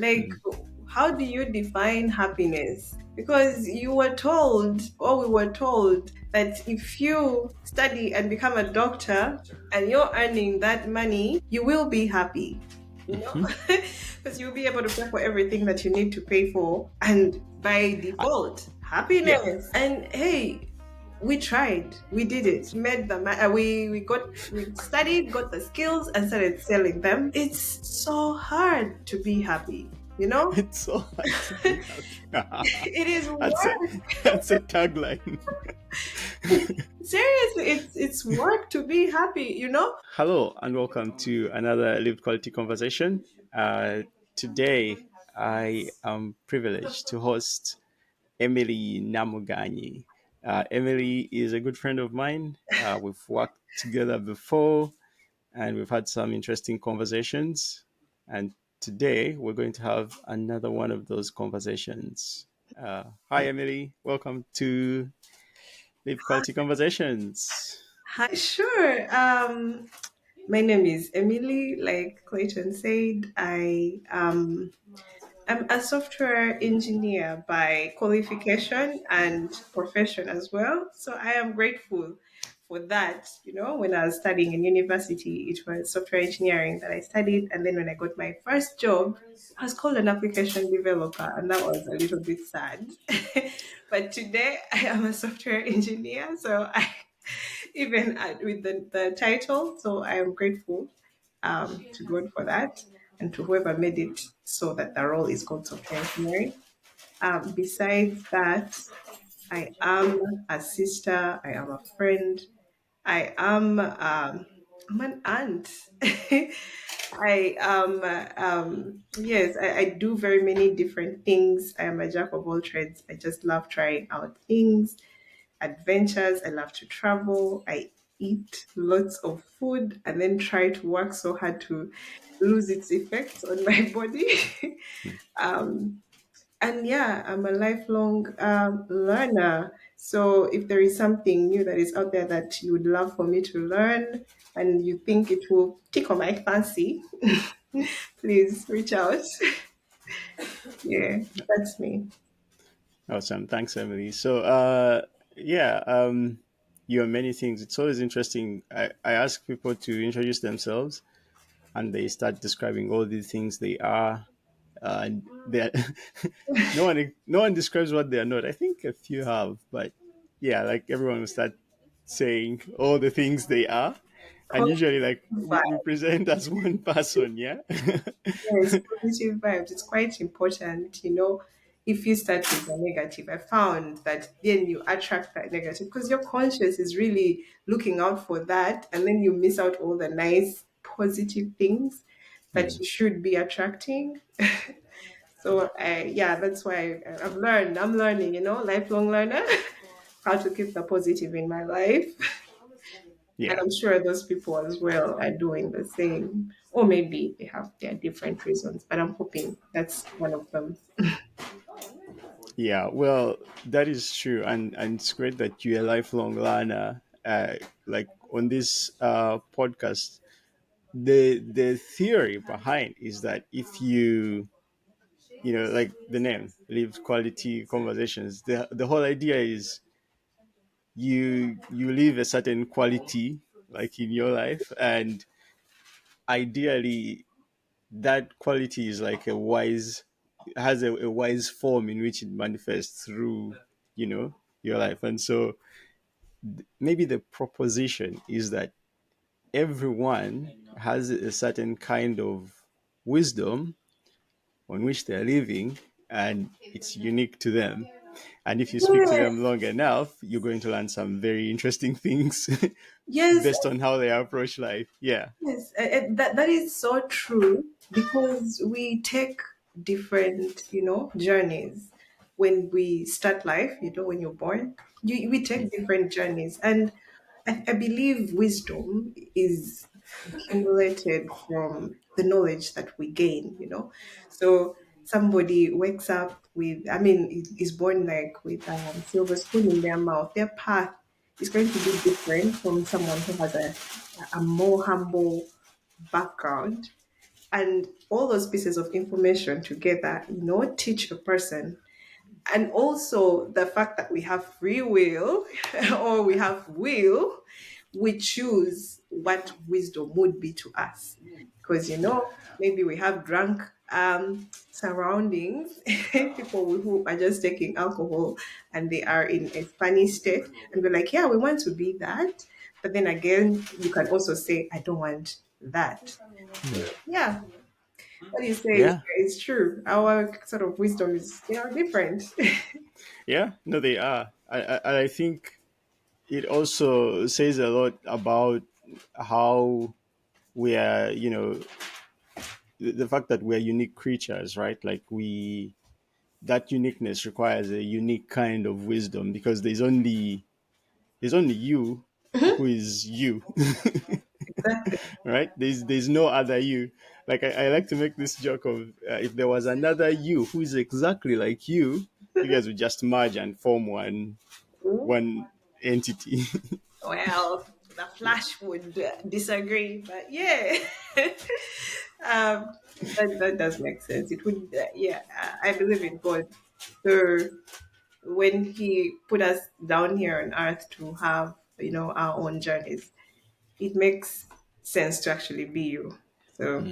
Like, how do you define happiness? Because you were told, or we were told, that if you study and become a doctor and you're earning that money, you will be happy. You know, Mhm. because you'll be able to pay for everything that you need to pay for, and by Uh, default, yeah, happiness. And hey, we tried, we did it, made them, we studied, got the skills, and started selling them. It's so hard to be happy, you know. it's so hard to be happy. It is that's a work. that's a tagline. Seriously, it's work to be happy, you know. Hello and welcome to another Lived Quality Conversation. Today, I am privileged to host Emily Namuganyi. Emily is a good friend of mine. We've worked together before and we've had some interesting conversations. And today, we're going to have another one of those conversations. Hi, Emily. Welcome to Lived Quality Conversations. Hi, sure. My name is Emily. Like Clayton said, I'm a software engineer by qualification and profession as well. So I am grateful for that. You know, when I was studying in university, it was software engineering that I studied. And then when I got my first job, I was called an application developer, and that was a little bit sad. But today I am a software engineer. So I, even with the title, so I am grateful to God for that and to whoever made it so that the role is called software engineering. Besides that, I am a sister, I am a friend, I am I'm an aunt. I yes, I do very many different things. I am a jack of all trades. I just love trying out things, adventures. I love to travel. I eat lots of food and then try to work so hard to lose its effects on my body. um, and yeah, I'm a lifelong learner. So if there is something new that is out there that you would love for me to learn and you think it will tickle my fancy, please reach out. Yeah, that's me. Awesome. Thanks, Emily. So, yeah, you are many things. It's always interesting. I ask people to introduce themselves and they start describing all these things they are. And they no one describes what they are not. I think a few have, but yeah, like everyone will start saying all the things they are. And usually, like, we present as one person, yeah? Yes, positive vibes. It's quite important, you know. If you start with the negative, I found that then you attract that negative because your conscious is really looking out for that, and then you miss out all the nice, positive things that Hmm. you should be attracting. So, yeah, that's why I've learned. I'm learning, you know, lifelong learner, how to keep the positive in my life. And Yeah. I'm sure those people as well are doing the same. Or maybe they have their different reasons, but I'm hoping that's one of them. Yeah, well, that is true, and it's great that you're a lifelong learner. Like on this podcast, the theory behind is that if like the name, live quality conversations. The whole idea is you live a certain quality, like in your life, and ideally that quality is like a wise has a wise form in which it manifests through your life. And so maybe the proposition is that everyone has a certain kind of wisdom on which they're living, and it's unique to them. And if you speak to them Yes, long enough, you're going to learn some very interesting things yes, based on how they approach life. Yeah. yes. That is so true because we take different, you know, journeys when we start life. You know, when you're born, we take different journeys, and I believe wisdom is accumulated from the knowledge that we gain, you know. So somebody wakes up with, I mean, is born like with a silver spoon in their mouth. Their path is going to be different from someone who has a more humble background. And all those pieces of information together, teach a person. And also the fact that we have free will or we have will, we choose what wisdom would be to us. Because, maybe we have drunk surroundings, people who are just taking alcohol and they are in a funny state. And we're like, yeah, we want to be that. But then again, you can also say, I don't want that. So, yeah, what you say Yeah, is true. Our sort of wisdom is, different. yeah, no, they are. I think it also says a lot about how we are, the fact that we're unique creatures, right? Like that uniqueness requires a unique kind of wisdom because there's only you who is you. Exactly. Right, there's no other you. Like I like to make this joke of if there was another you who is exactly like you guys would just merge and form one entity. Well, the Flash would disagree, but yeah, that does make sense. It would, yeah. I believe in God. So when He put us down here on Earth to have, our own journeys, it makes sense to actually be you. So.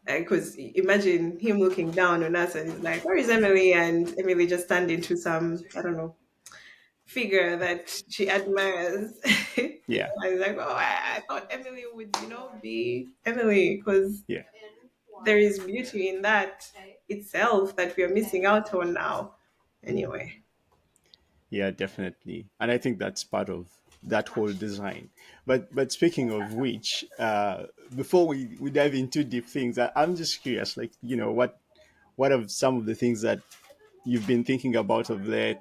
Because imagine him looking down on us and he's like, "Where is Emily?" And Emily just turned into some, I don't know, figure that she admires. Yeah, I was like, oh, I thought Emily would, be Emily because yeah, there is beauty in that itself that we are missing out on now. Anyway, yeah, definitely. And I think that's part of that whole design. But speaking of which, before we dive into deep things, I'm just curious, like, what are some of the things that you've been thinking about of late?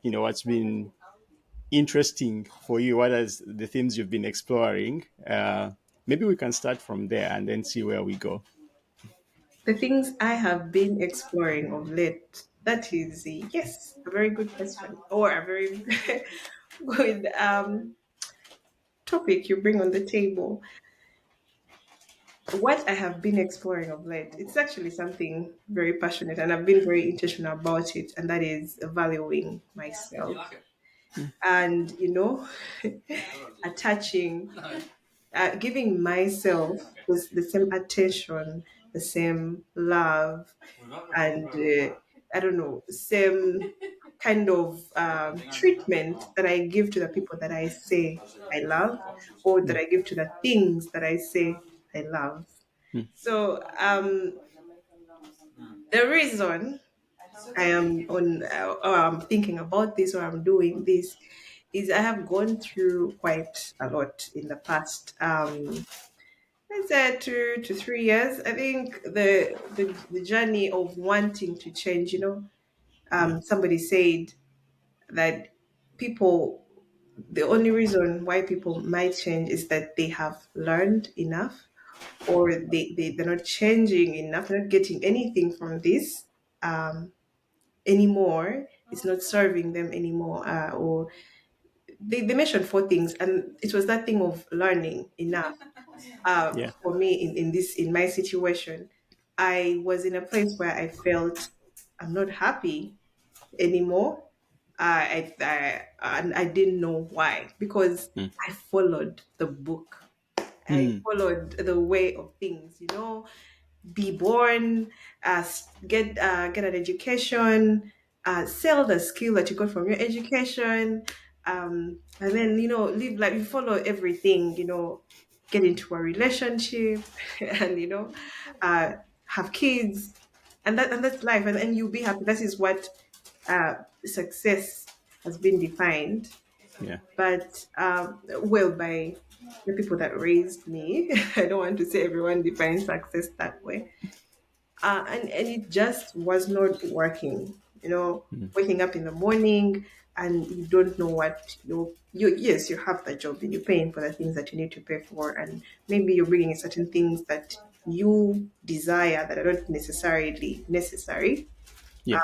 What's been interesting for you? What are the themes you've been exploring? Maybe we can start from there and then see where we go. the things I have been exploring of late, that is, yes, a very good question or a very good topic you bring on the table. What I have been exploring of late, it's actually something very passionate and I've been very intentional about it, and that is valuing myself and, attaching, giving myself the same attention, the same love, and I don't know, same kind of treatment that I give to the people that I say I love, or that Mm, I give to the things that I say I love. mm, So the reason I am or I'm thinking about this or I'm doing this is I have gone through quite a lot in the past. Let's say 2 to 3 years. I think the journey of wanting to change. yeah. Somebody said that people, the only reason why people might change is that they have learned enough, or they're not changing enough, they're not getting anything from this anymore. It's not serving them anymore. Or they mentioned four things, and it was that thing of learning enough. Yeah. For me, in my situation, I was in a place where I felt I'm not happy anymore. And I didn't know why, because Mm, I followed the book. I mm, followed the way of things, be born, get an education, sell the skill that you got from your education, and then live like you follow everything, get into a relationship, and uh, have kids, and that's life, and you'll be happy. That is what success has been defined, yeah. but well, by the people that raised me. I don't want to say everyone defines success that way, and it just was not working. Waking up in the morning and you don't know what you yes, you have the job and you're paying for the things that you need to pay for, and maybe you're bringing in certain things that you desire that are not necessarily necessary, Yeah.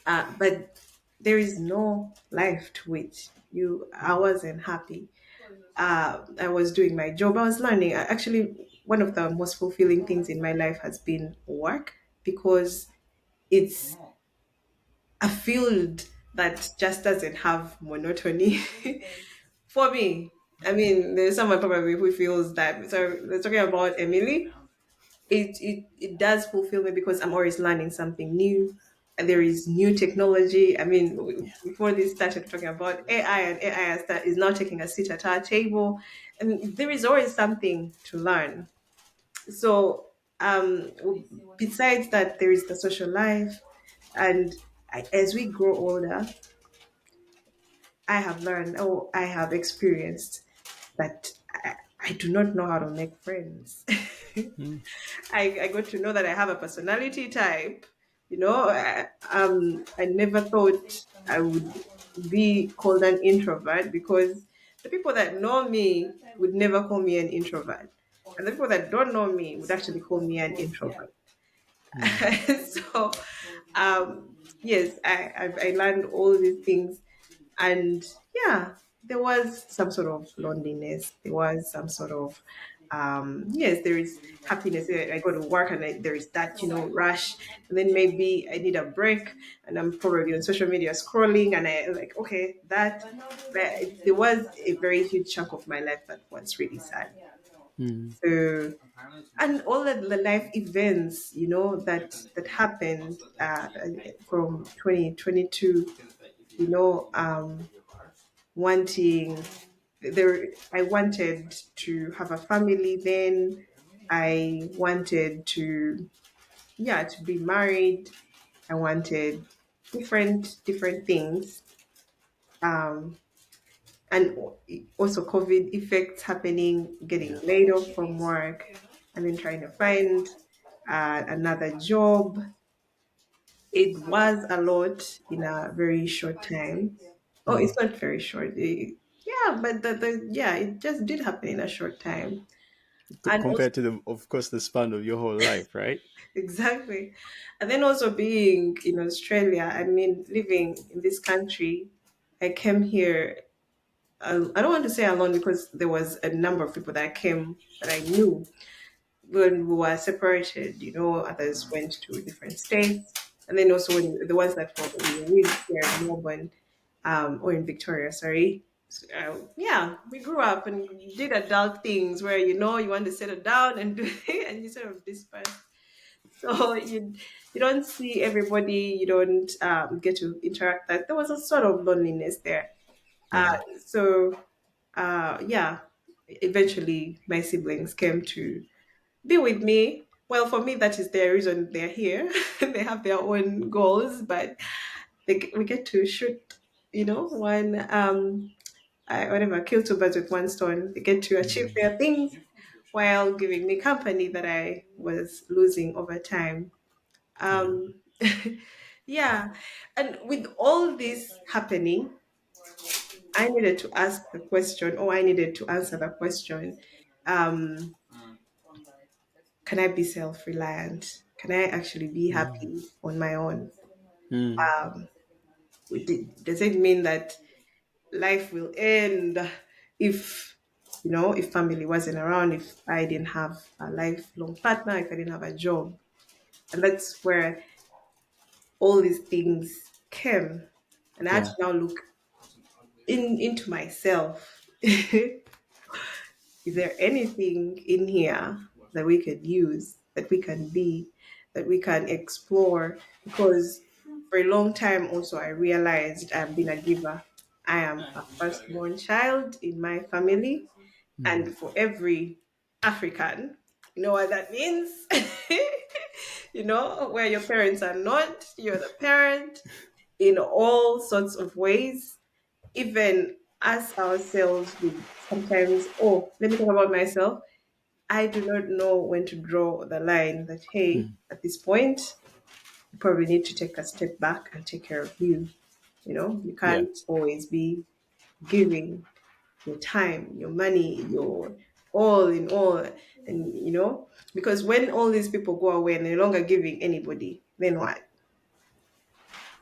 but there is no life to it. I wasn't happy. I was doing my job. I was learning. Actually, one of the most fulfilling things in my life has been work, because it's a field that just doesn't have monotony. For me, I mean, there's someone probably who feels that. So we're talking about Emily. It does fulfill me because I'm always learning something new. And there is new technology. I mean, before this started talking about AI, and AI is now taking a seat at our table, and there is always something to learn. So, besides that, there is the social life, and as we grow older, I have learned, oh, I have experienced that I do not know how to make friends. Mm. I got to know that I have a personality type. I never thought I would be called an introvert, because the people that know me would never call me an introvert. And the people that don't know me would actually call me an introvert. Mm. So, yes, I learned all these things, and yeah, there was some sort of loneliness. There was some sort of yes, there is happiness. I go to work, and there is that rush, and then maybe I need a break, and I'm probably on social media scrolling, and I like, okay, that. But there was a very huge chunk of my life that was really sad. Mm. So, and all of the life events, that happened from 2022, wanting there I wanted to have a family then. I wanted to, yeah, to be married. I wanted different things. Um and also COVID effects happening, getting Yeah. laid off from work, and then trying to find another job. It was a lot in a very short time. Oh, Mm. it's not very short. Yeah, but yeah, it just did happen in a short time. And also, Compared to the, of course, the span of your whole life, right? exactly. And then also being in Australia, I mean, living in this country, I came here. I don't want to say alone, because there was a number of people that came that I knew when we were separated. Others went to different states, and then also when the ones that we lived here in Melbourne, or in Victoria, sorry. So, yeah, we grew up and did adult things where you want to settle down and do it, and you sort of disperse. So you don't see everybody, you don't get to interact. That there was a sort of loneliness there. Uh, Yeah. so yeah, eventually my siblings came to be with me. Well, for me, that is their reason they're here. They have their own goals, but we get to shoot, one, whatever, kill two birds with one stone. They get to achieve Mm. their things while giving me company that I was losing over time. Yeah. Um, yeah, and with all this happening, I needed to ask the question, or I needed to answer the question, um, can I be self reliant? Can I actually be Mm. happy on my own? Mm. Um, does it mean that life will end if, if family wasn't around, if I didn't have a lifelong partner, if I didn't have a job? And that's where all these things came. And I had to Yeah. now look into myself. Is there anything in here that we could use, that we can be, that we can explore? Because for a long time, also, I realized I've been a giver. I am a firstborn child in my family, Mm. and for every African, you know what that means? Where your parents are not, you're the parent in all sorts of ways. Even us ourselves would sometimes, oh, let me talk about myself. I do not know when to draw the line that, hey, Mm. at this point, you probably need to take a step back and take care of you. You Yeah. can't always be giving your time, your money, your all in all. And, because when all these people go away and they're no longer giving anybody, then what?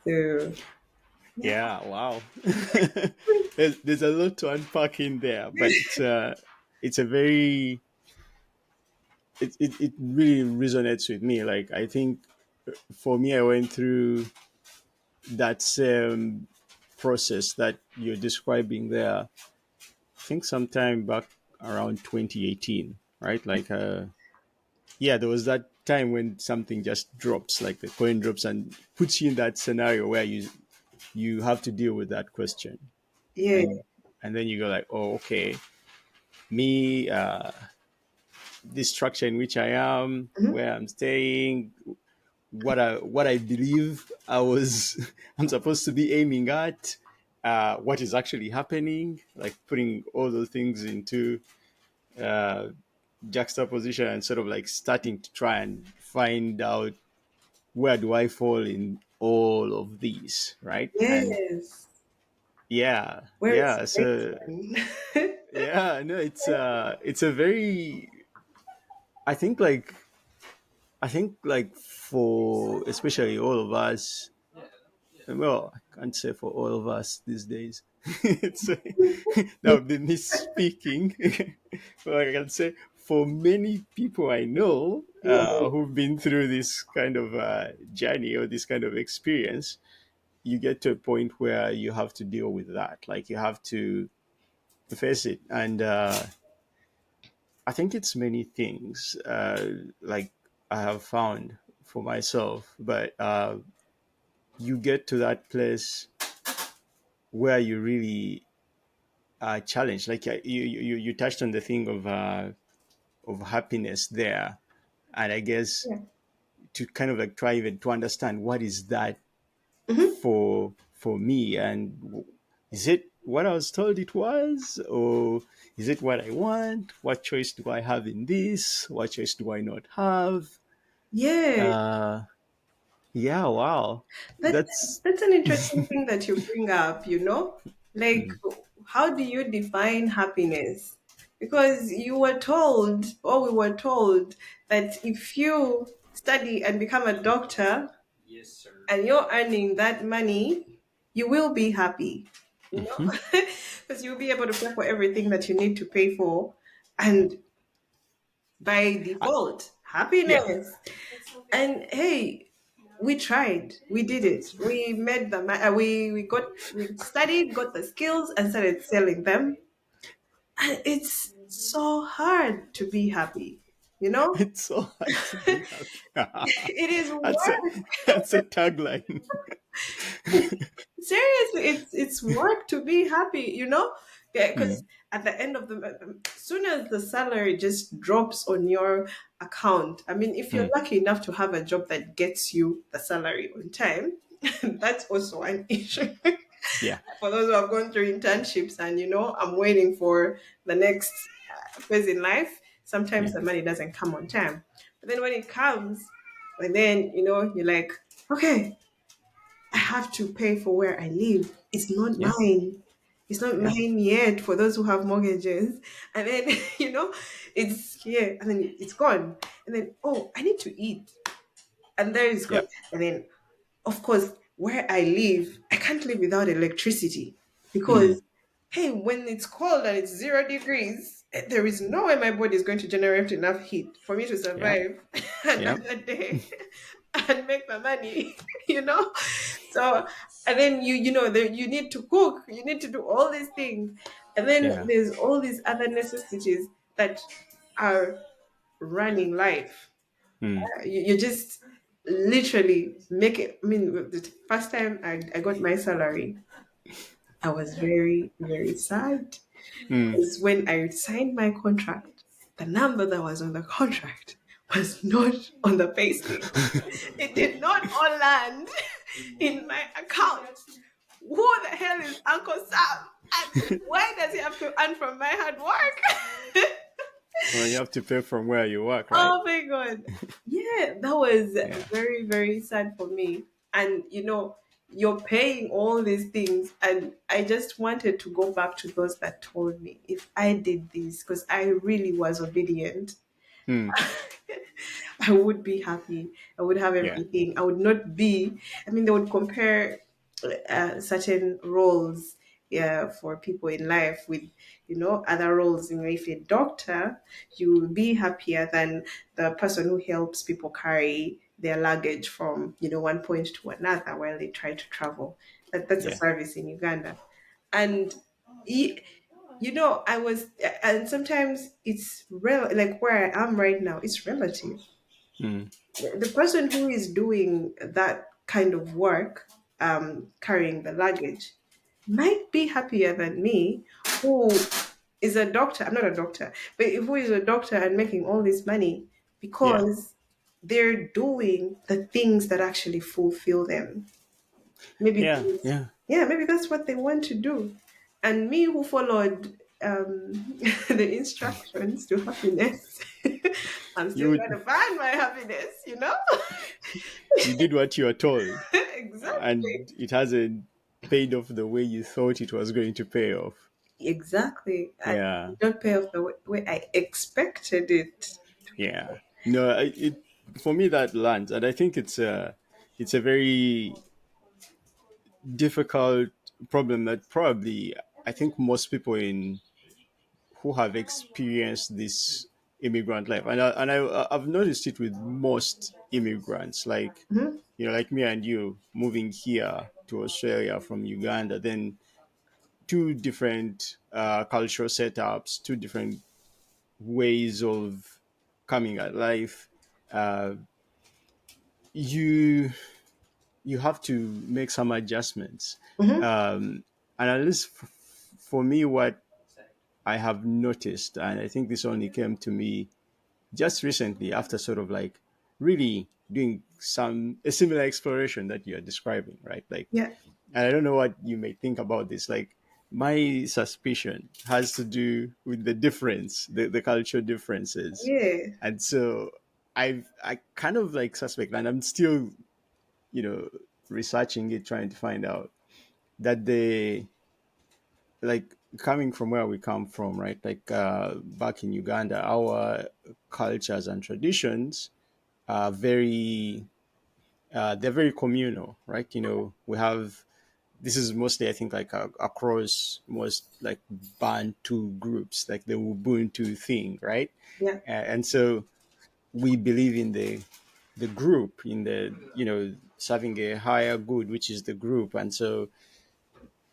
So, yeah. Yeah. Wow. There's a lot to unpack in there, but it's a very it really resonates with me. Like, I think for me, I went through that same process that you're describing there. I think sometime back around 2018, right? Like, yeah, there was that time when something just drops, like the coin drops, and puts you in that scenario where you have to deal with that question, Yeah. and then you go like, oh, okay, me, the structure in which I am, Mhm. where I'm staying, what I believe I was I'm supposed to be aiming at, what is actually happening, like putting all those things into uh, juxtaposition and sort of like starting to try and find out where do I fall in all of these, right? And Yes. yeah, Where is yeah. So Clayton? yeah, no, it's a very, I think like I think like for especially all of us, well, I can't say for all of us these days. It's that would be me speaking. But I can say for many people I know Yeah. who've been through this kind of journey or this kind of experience, you get to a point where you have to deal with that. Like, you have to face it, and I think it's many things. Like, I have found for myself, but you get to that place where you really challenged. Like, you touched on the thing of happiness there, and I guess Yeah. to kind of like try even to understand what is that Hmm. for me, and is it what I was told it was, or is it what I want? What choice do I have in this? What choice do I not have? Yeah. Uh, yeah, wow, That that's that's an interesting thing that you bring up, you know? Like, mm, how do you define happiness? Because you were told, or we were told, that if you study and become a doctor and you're earning that money, you will be happy, you know? mhm. Because you'll be able to pay for everything that you need to pay for. And by Uh, default, yeah, happiness. And hey, we tried, we did it. We made them. We studied, got the skills, and started selling them. And it's so hard to be happy. You know, it's so hard to be happy. it is that's a work. that's a tagline. Seriously, it's work to be happy. You know, because Mm, at the end of the as soon as the salary just drops on your account, I mean, if you're mm, lucky enough to have a job that gets you the salary on time, that's also an issue. yeah, For those who have gone through internships and I'm waiting for the next phase in life, sometimes yeah, the money doesn't come on time. But then when it comes, and then you're like, okay, I have to pay for where I live. It's not yeah, mine. It's not yeah, mine yet for those who have mortgages. And then, it's here and then it's gone. And then, oh, I need to eat. And there it's yeah, gone. And then, of course, where I live, I can't live without electricity mm, because, hey, when it's cold and it's 0 degrees, there is no way my body is going to generate enough heat for me to yeah, survive yeah, another day and make my money, you know? So, and then you need to cook, you need to do all these things. And then yeah, there's all these other necessities that are running life. mm, You just literally make it. I mean, the first time I got my salary, I was very, very sad mm. because when I signed my contract, the number that was on the contract was not on the payslip. It did not all land in my account. Who the hell is Uncle Sam? And why does he have to earn from my hard work? Well, you have to pay from where you work, right? Oh my god. Yeah, that was Yeah. very, very sad for me. And you're paying all these things. And I just wanted to go back to those that told me if I did this, because I really was obedient, Mm, I would be happy. I would have yeah. everything. I would not be, I mean, they would compare certain roles. yeah, for people in life with, other roles. If you're a doctor, you will be happier than the person who helps people carry their luggage from, one point to another while they try to travel. That's a Yeah. service in Uganda. And y- I was, and sometimes it's like where I am right now, it's relative. Mm. The person who is doing that kind of work, carrying the luggage, might be happier than me, who is a doctor. I'm not a doctor, but who is a doctor and making all this money Yeah. because they're doing the things that actually fulfill them. Maybe, Yeah. Yeah. yeah, maybe that's what they want to do. And me, who followed the instructions to happiness, I'm still You trying to find my happiness, you did what you were told, Exactly. and it hasn't paid off the way you thought it was going to pay off. Exactly. I Yeah. don't pay off the way I expected it to pay Yeah. off. No, it for me that lands, and I think it's a very difficult problem that probably I think most people in who have experienced this immigrant life, I've noticed it with most immigrants, like Mhm. like me and you moving here to Australia from Uganda, then two different cultural setups, two different ways of coming at life. Uh, you you have to make some adjustments, Mhm. um, and at least for me, what I have noticed, and I think this only came to me just recently after sort of like really doing some a similar exploration that you're describing, right? Like, Yeah. and I don't know what you may think about this. Like, my suspicion has to do with the difference, the cultural differences, Yeah. and so I kind of like suspect, and I'm still you know researching it, trying to find out that they like coming from where we come from, right? Like back in Uganda, our cultures and traditions are very they're very communal, right? We have this is mostly I think like across most like Bantu groups, like the Ubuntu thing, right? Yeah. And so we believe in the group, in the serving a higher good, which is the group, and so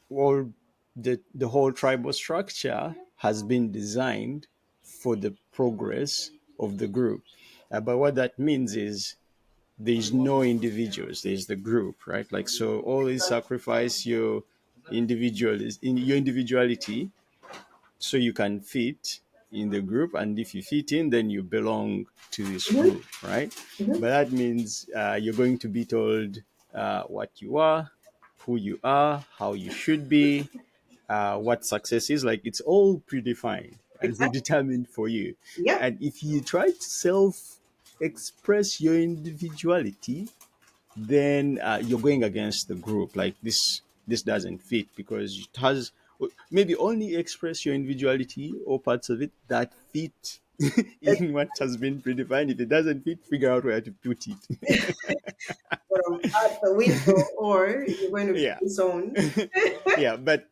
all the whole tribal structure has been designed for the progress of the group. But what that means is there's no individuals, there's the group, right? Like so always sacrifice your individuality so you can fit in the group, and if you fit in then you belong to this Mhm. group, right? Mhm. But that means you're going to be told what you are, who you are, how you should be, what success is. Like it's all predefined and Exactly. predetermined for you. Yeah. And if you try to self express your individuality, then you're going against the group. Like this doesn't fit because it has maybe only express your individuality or parts of it that fit It's in what has been predefined. If it doesn't fit, figure out where to put it. out the window, or you're going to be Yeah. disowned. Yeah, but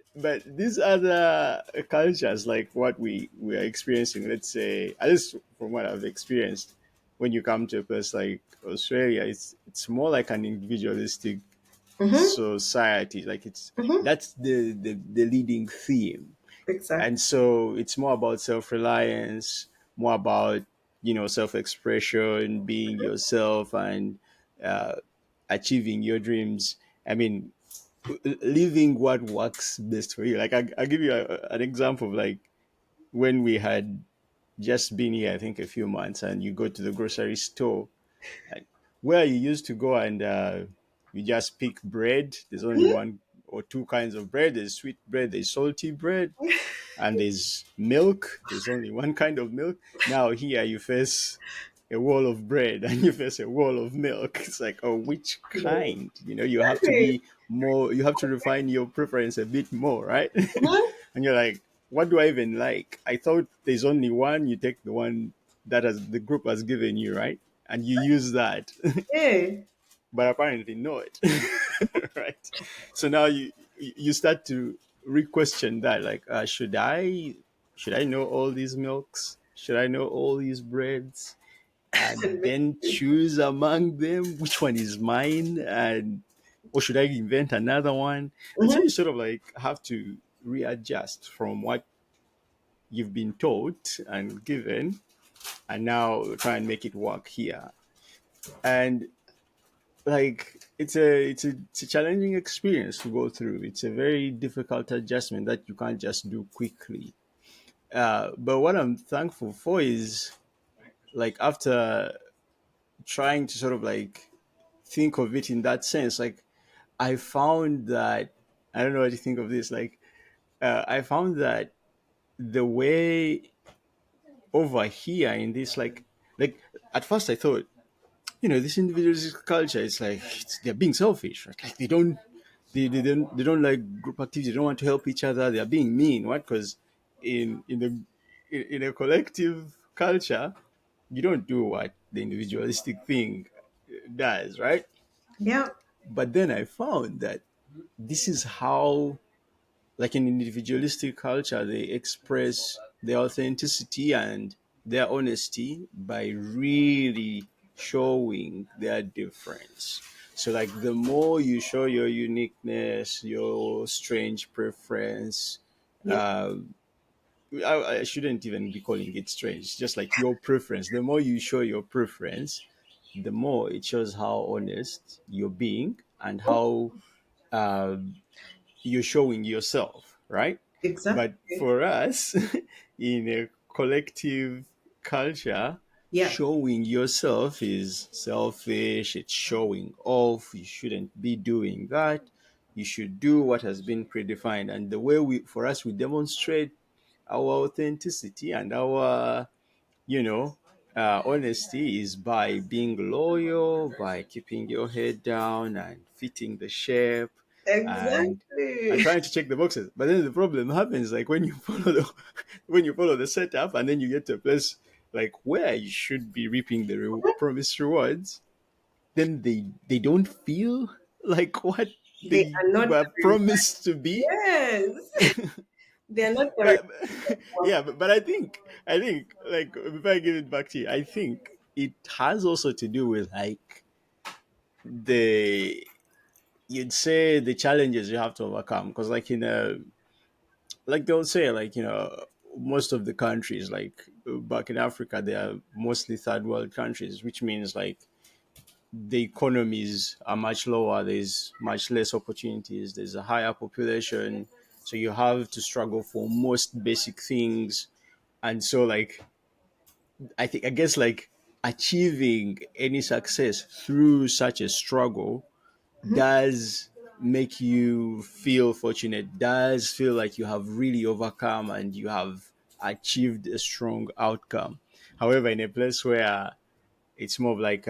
these other cultures, like what we are experiencing, let's say, at least from what I've experienced, when you come to a place like Australia, it's more like an individualistic Mm-hmm. society. Like Mm-hmm. that's the leading theme, Exactly. and so it's more about self-reliance, more about self-expression, being yourself, and uh, achieving your dreams. I mean, living what works best for you. Like I'll give you an example of like when we had just been here, I think a few months, and you go to the grocery store, and where you used to go and you just pick bread. There's only one or two kinds of bread. There's sweet bread, there's salty bread, and there's milk. There's only one kind of milk. Now here you face a wall of bread and you face a wall of milk. It's like, oh, which No. kind? You have to Exactly. be more. You have to refine your preference a bit more, right? Mhm. And you're like, what do I even like? I thought there's only one. You take the one that has the group has given you, right? And you use that. Yeah. But apparently not. Right? So now you start to re-question that. Like, should I know all these milks? Should I know all these breads? And then choose among them which one is mine, and or should I invent another one? And so you Mhm. sort of like have to readjust from what you've been taught and given, and now try and make it work here. And like it's a challenging experience to go through. It's a very difficult adjustment that you can't just do quickly. But what I'm thankful for is, like, after trying to sort of like think of it in that sense, like, I found that, I don't know what you think of this. Like, I found that the way over here in this, like at first I thought, this individualistic culture, it's like they're being selfish, right? Like they don't like group activity. They don't want to help each other. They're being mean, right? Because in a collective culture, you don't do what the individualistic thing does, right? Yeah, But then I found that this is how, like, in individualistic culture, they express their authenticity and their honesty by really showing their difference. So, like, the more you show your uniqueness, your strange preference, yeah, uh, I shouldn't even be calling it strange, just like your preference. The more you show your preference, the more it shows how honest you're being and how uh, you're showing yourself, right? But exactly. for us, in a collective culture, Yeah, showing yourself is selfish, it's showing off. You shouldn't be doing that. You should do what has been predefined. And the way for us, we demonstrate our authenticity and our, you know, honesty is by being loyal, by keeping your head down and fitting the shape, and exactly. trying to check the boxes. But then the problem happens, like, when you follow the when you follow the setup, and then you get to a place like where you should be reaping the promised rewards, then they don't feel like what They they are not were the result. promised to be. Yes, they are not the But result. yeah, but I think, like, before I give it back to you, I think it has also to do with, like, the you'd say the challenges you have to overcome, because, like, like they'll say, like, most of the countries, like, back in Africa, they are mostly third world countries, which means, like, the economies are much lower, there's much less opportunities, there's a higher population, so you have to struggle for most basic things. And so, like, I guess, like, achieving any success through such a struggle Mhm. does make you feel fortunate, does feel like you have really overcome and you have achieved a strong outcome. However, in a place where it's more of like,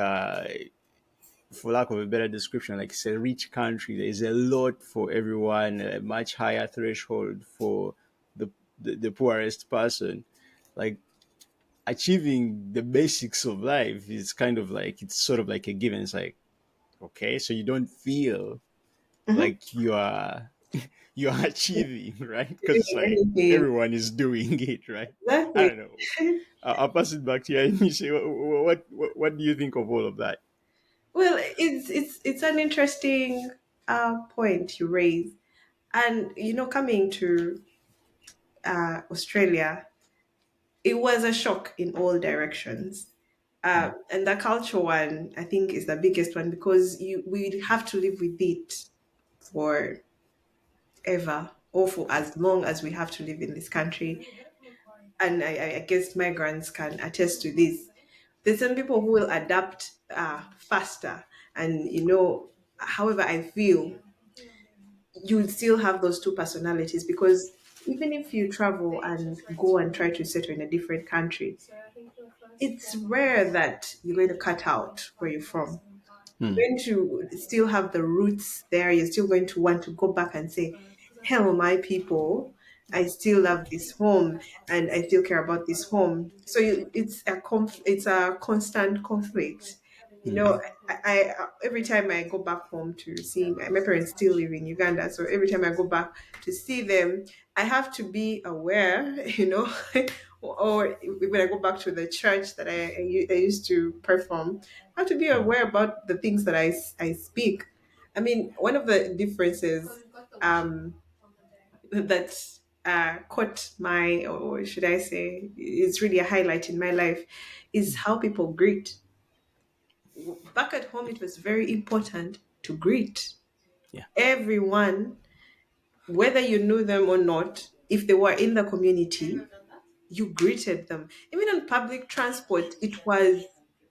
for lack of a better description, like, it's a rich country, there's a lot for everyone, a much higher threshold for the the poorest person. Like, achieving the basics of life is kind of like, it's sort of like a given. It's like, okay, so you don't feel Mhm. like you are achieving, right? Because it's Doing like anything. everyone is doing it, right? I Exactly. don't know. I'll pass it back to you, and you say, what do you think of all of that? Well, it's an interesting point you raise, and coming to Australia, it was a shock in all directions. Mm, And the culture one, I think, is the biggest one because we have to live with it forever, or for as long as we have to live in this country. And I guess migrants can attest to this. There's some people who will adapt faster, and however, I feel you still have those two personalities because even if you travel and go and try to settle in a different country, it's rare that you're going to cut out where you're from. mm, You're going to still have the roots there. You're still going to want to go back and say, "Hello, my people. I still love this home, and I still care about this home." So it's a constant conflict. you know, every time I go back home to see my parents still live in Uganda, so every time I go back to see them, I have to be aware, or when I go back to the church that I used to perform, I have to be Mm. aware about the things that I speak. I mean, one of the differences that caught my, or should I say, is really a highlight in my life, is how people greet. Back at home, it was very important to greet Yeah. everyone, whether you knew them or not. If they were in the community, you greeted them. Even on public transport, it was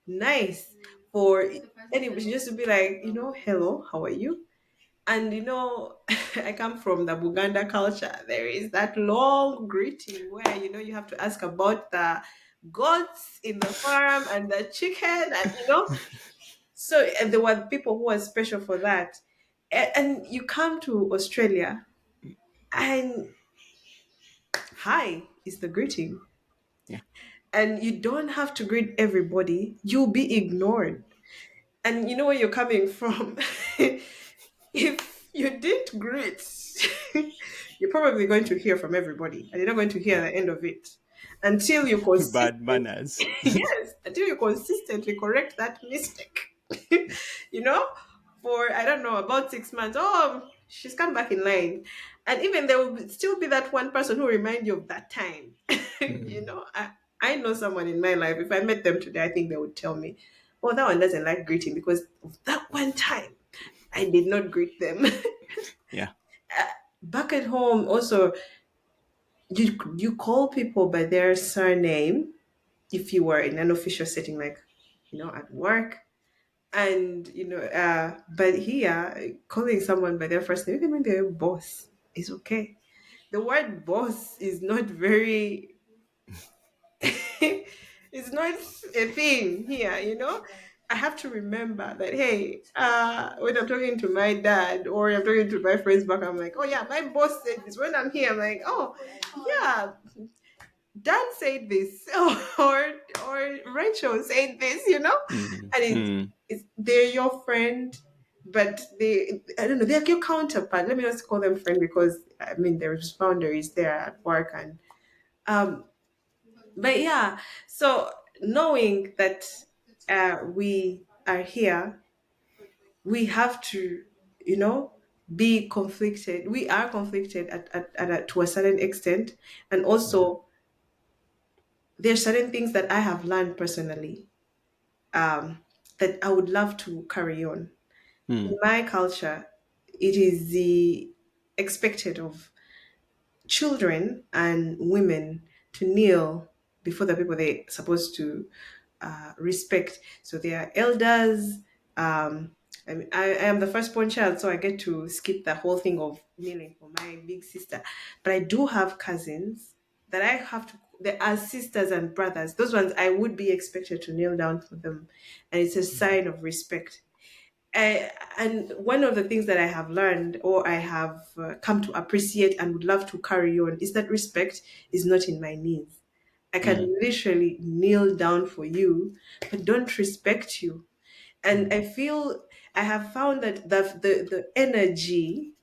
nice for anybody just to be like, hello, how are you? And I come from the Buganda culture. There is that long greeting where you have to ask about the goats in the farm and the chicken, and so, and there were people who were special for that. And you come to Australia, and hi is the greeting. Yeah. And you don't have to greet everybody, you'll be ignored. And you know where you're coming from. If you didn't greet, you're probably going to hear from everybody, and you're not going to hear Yeah. the end of it until you Bad consistent. manners. Yes, until you consistently correct that mistake. Yeah. you know, for I don't know about 6 months. Oh, she's come back in line, and even there will still be that one person who remind you of that time. you Mm. know, I I know someone in my life. If I met them today, I think they would tell me, "Oh, that one doesn't like greeting because of that one time I did not greet them." Yeah. Back at home, also, you call people by their surname if you were in an official setting, like at work. And but here, calling someone by their first name, even when they're boss, is okay. The word boss is not very it's not a thing here. I have to remember that, hey, when I'm talking to my dad or I'm talking to my friends back, I'm like, oh yeah, my boss said this. When I'm here, I'm like, oh yeah, Dan said this, or Rachel said this. Mm. And Mm. they're your friend, but I don't know, they're your counterpart. Let me not call them friend, because I mean there's boundaries there at work. And um but yeah, so knowing that we are here, we have to, be conflicted. We are conflicted to a certain extent. And Yeah. also, there's certain things that I have learned personally, that I would love to carry on. In Mm. my culture, it is the expected of children and women to kneel before the people they're supposed to respect. So they are elders. I am the firstborn child, so I get to skip the whole thing of kneeling for my big sister. But I do have cousins that I have to. They are sisters and brothers. Those ones I would be expected to kneel down for them, and it's a sign of respect. And one of the things that I have learned, or I have come to appreciate and would love to carry on, is that respect is not in my needs. I Mm. can literally kneel down for you, but don't respect you. And Mm. I feel I have found that the energy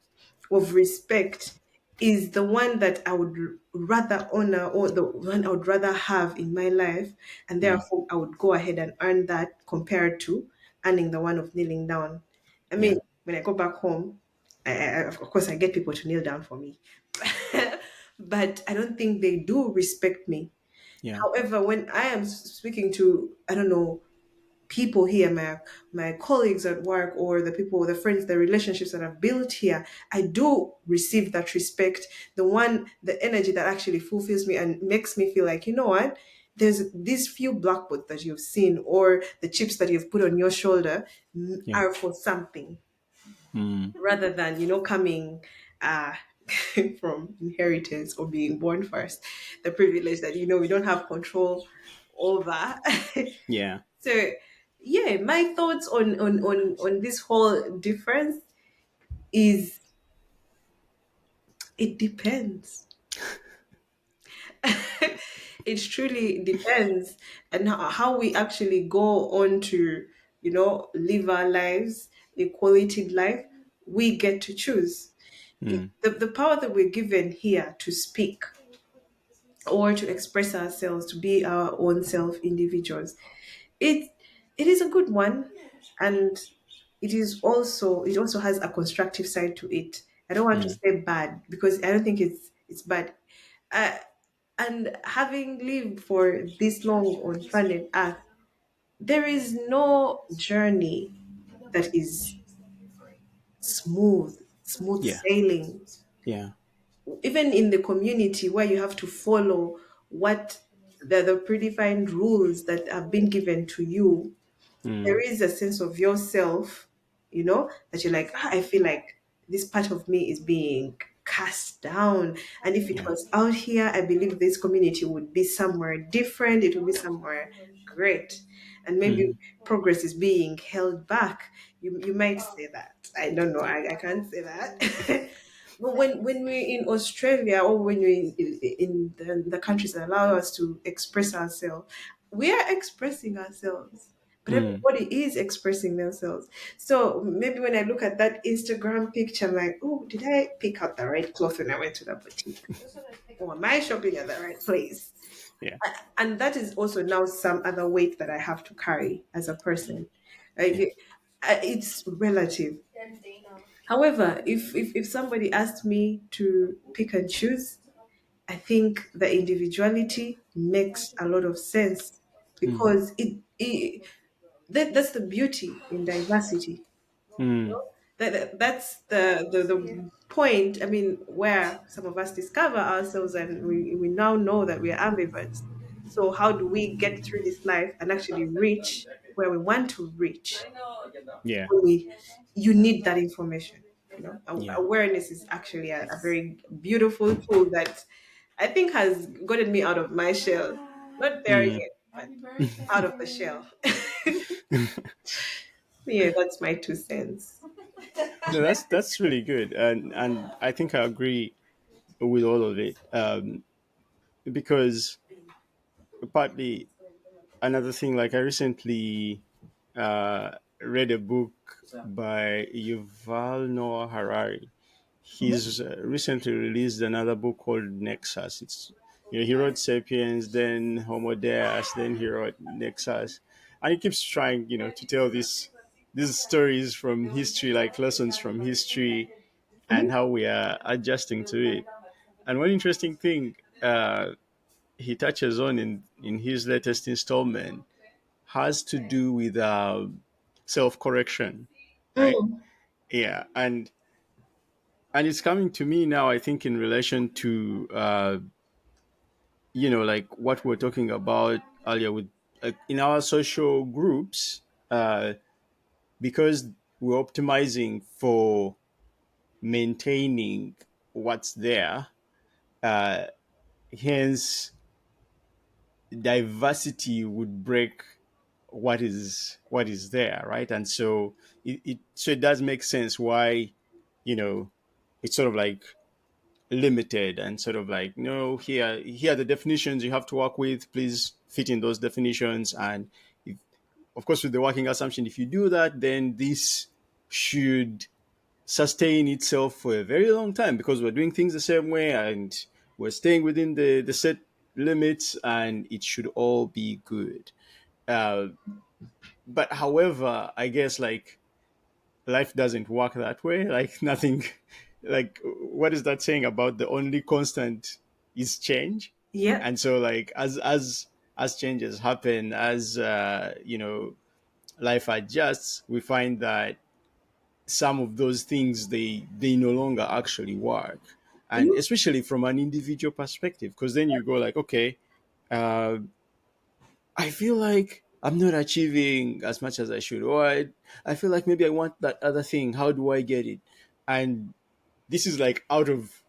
of respect is the one that I would rather honor, or the one I would rather have in my life. And Mm. therefore, I would go ahead and earn that compared to earning the one of kneeling down. I Yeah. mean, when I go back home, of course, I get people to kneel down for me. But I don't think they do respect me. Yeah. However, when I am speaking to, I don't know, people here, my colleagues at work, or the people, the friends, the relationships that I've built here, I do receive that respect, the energy that actually fulfills me and makes me feel like, what, there's these few blackboards that you've seen, or the chips that you've put on your shoulder, Yeah. are for something, Mm. rather than coming uh from inheritance or being born first, the privilege that we don't have control over. Yeah. So yeah, my thoughts on this whole difference is, it depends. It truly depends, and how we actually go on to live our lives, a quality life, we get to choose. Mm. The power that we're given here to speak or to express ourselves, to be our own self individuals, it it is a good one, and it also has a constructive side to it. I don't want to Mm. say bad because I don't think it's bad. Uh, and having lived for this long on planet Earth, there is no journey that is smooth Yeah. sailing. Yeah. Even in the community where you have to follow what the predefined rules that have been given to you, there Mm. is a sense of yourself, that you're like, I feel like this part of me is being cast down. And if it Yeah. was out here, I believe this community would be somewhere different, it would be somewhere great. And maybe Mm. progress is being held back. You might say that. I don't know. I can't say that. But when we're in Australia, or when we're in the countries that allow us to express ourselves, we are expressing ourselves, but Mm. everybody is expressing themselves. So maybe when I look at that Instagram picture, I'm like, oh, did I pick out the right cloth when I went to the boutique? Or am I shopping at the right place? Yeah. And that is also now some other weight that I have to carry as a person. Yeah. Like, it's relative. However, if somebody asked me to pick and choose, I think the individuality makes a lot of sense, Mm. because that's the beauty in diversity. Mm. That's the point. I mean, where some of us discover ourselves, and we now know that we are ambiverts. So how do we get through this life and actually reach where we want to reach? Yeah. we You need that information. Yeah. Awareness is actually a very beautiful tool that I think has gotten me out of my shell. Not there Mm. yet, but out of the shell. Yeah, that's my 2 cents. No, that's really good, and I think I agree with all of it. Because partly another thing, like I recently read a book by Yuval Noah Harari. He's recently released another book called Nexus. It's, he wrote *Sapiens*, then *Homo Deus*, then he wrote *Nexus*, and he keeps trying, to tell these stories from history, like lessons from history, and Mhm. how we are adjusting to it. And one interesting thing he touches on in his latest installment has to do with self correction, right? Mm. Yeah, and it's coming to me now. I think in relation to like what we're talking about earlier with in our social groups, uh, because we're optimizing for maintaining what's there. Uh, Hence, diversity would break what is there, right? And so it does make sense why you know it's sort of like limited and sort of like, no, here are the definitions you have to work with, please fit in those definitions. And if, of course, with the working assumption, if you do that, then this should sustain itself for a very long time because we're doing things the same way and we're staying within the set limits, and it should all be good. uh, but however, I guess like life doesn't work that way. Like nothing, like what is that saying about the only constant is change? Yep. And so like as changes happen, as life adjusts, we find that some of those things they no longer actually work, and Mhm. especially from an individual perspective, because then you go like, okay, uh, I feel like I'm not achieving as much as I should, or I feel like maybe I want that other thing. How do I get it? And this is like out of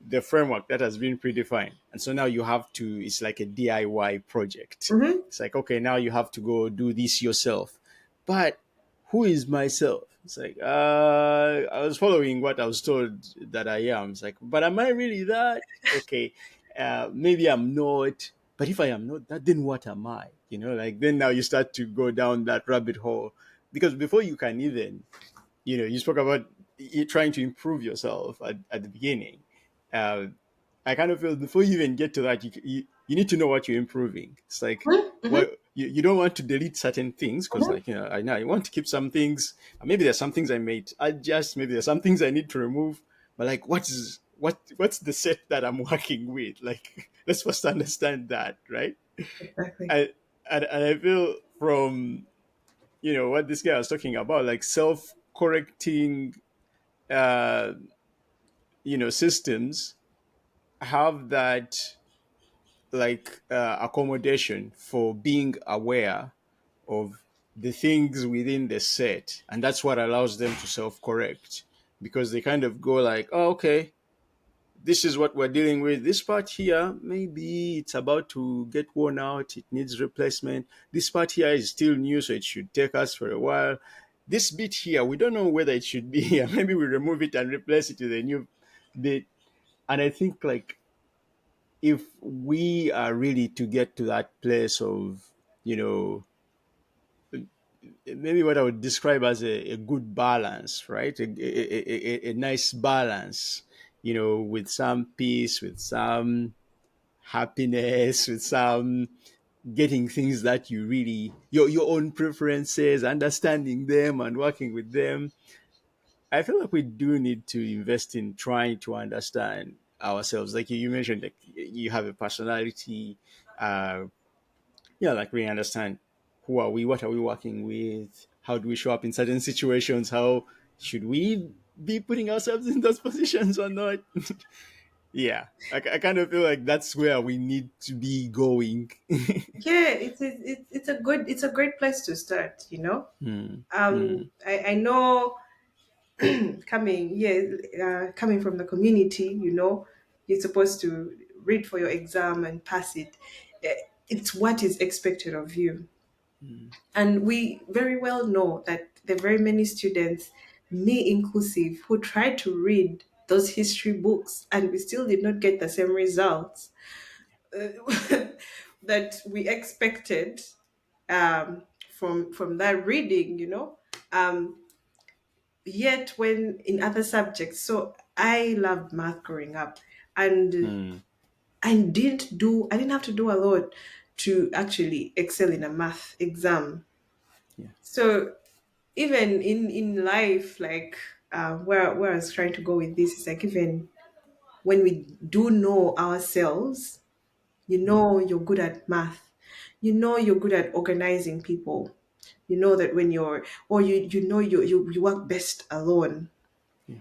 the framework that has been predefined. And so now you have to, it's like a DIY project. Mhm. It's like, okay, now you have to go do this yourself. But who is myself? It's like, I was following what I was told that I am. It's like, but am I really that? Okay, maybe I'm not. But if I am not that, then what am I? Like then now you start to go down that rabbit hole. because before you can even, you spoke about trying to improve yourself at the beginning. uh, I kind of feel before you even get to that, you need to know what you're improving. It's like, Mm-hmm. what you don't want to delete certain things because, Hmm. like, I know I want to keep some things. Maybe there's some things I made adjust. Maybe there's some things I need to remove. But like, what's the set that I'm working with? Like, let's first understand that, right? Exactly. I and I feel from what this guy was talking about, like self-correcting, uh, systems have that, like, accommodation for being aware of the things within the set, and that's what allows them to self-correct, because they kind of go like, oh, okay, this is what we're dealing with. This part here, maybe it's about to get worn out, it needs replacement. This part here is still new, so it should take us for a while. This bit here, we don't know whether it should be here. Maybe we remove it and replace it with a new bit. And I think, like, if we are really to get to that place of, maybe what I would describe as a good balance, right? A nice balance, with some peace, with some happiness, with some getting things that you really, your own preferences, understanding them and working with them. I feel like we do need to invest in trying to understand ourselves. Like you mentioned, like you have a personality. Uh, yeah, like we understand who are we, what are we working with, how do we show up in certain situations, how should we be putting ourselves in those positions or not. Yeah, I kind of feel like that's where we need to be going. Yeah, it's a great place to start. Hmm. Hmm. I know coming from the community, you're supposed to read for your exam and pass it. It's what is expected of you. Hmm. And we very well know that there are very many students, me inclusive, who tried to read those history books and we still did not get the same results uh, that we expected from that reading, Yet, when in other subjects, so I loved math growing up, and Hmm. I didn't have to do a lot to actually excel in a math exam. Yeah. So even in life, like where I was trying to go with this is like even when we do know ourselves, Hmm. you're good at math, you're good at organizing people, that when you're or you work best alone. Yeah.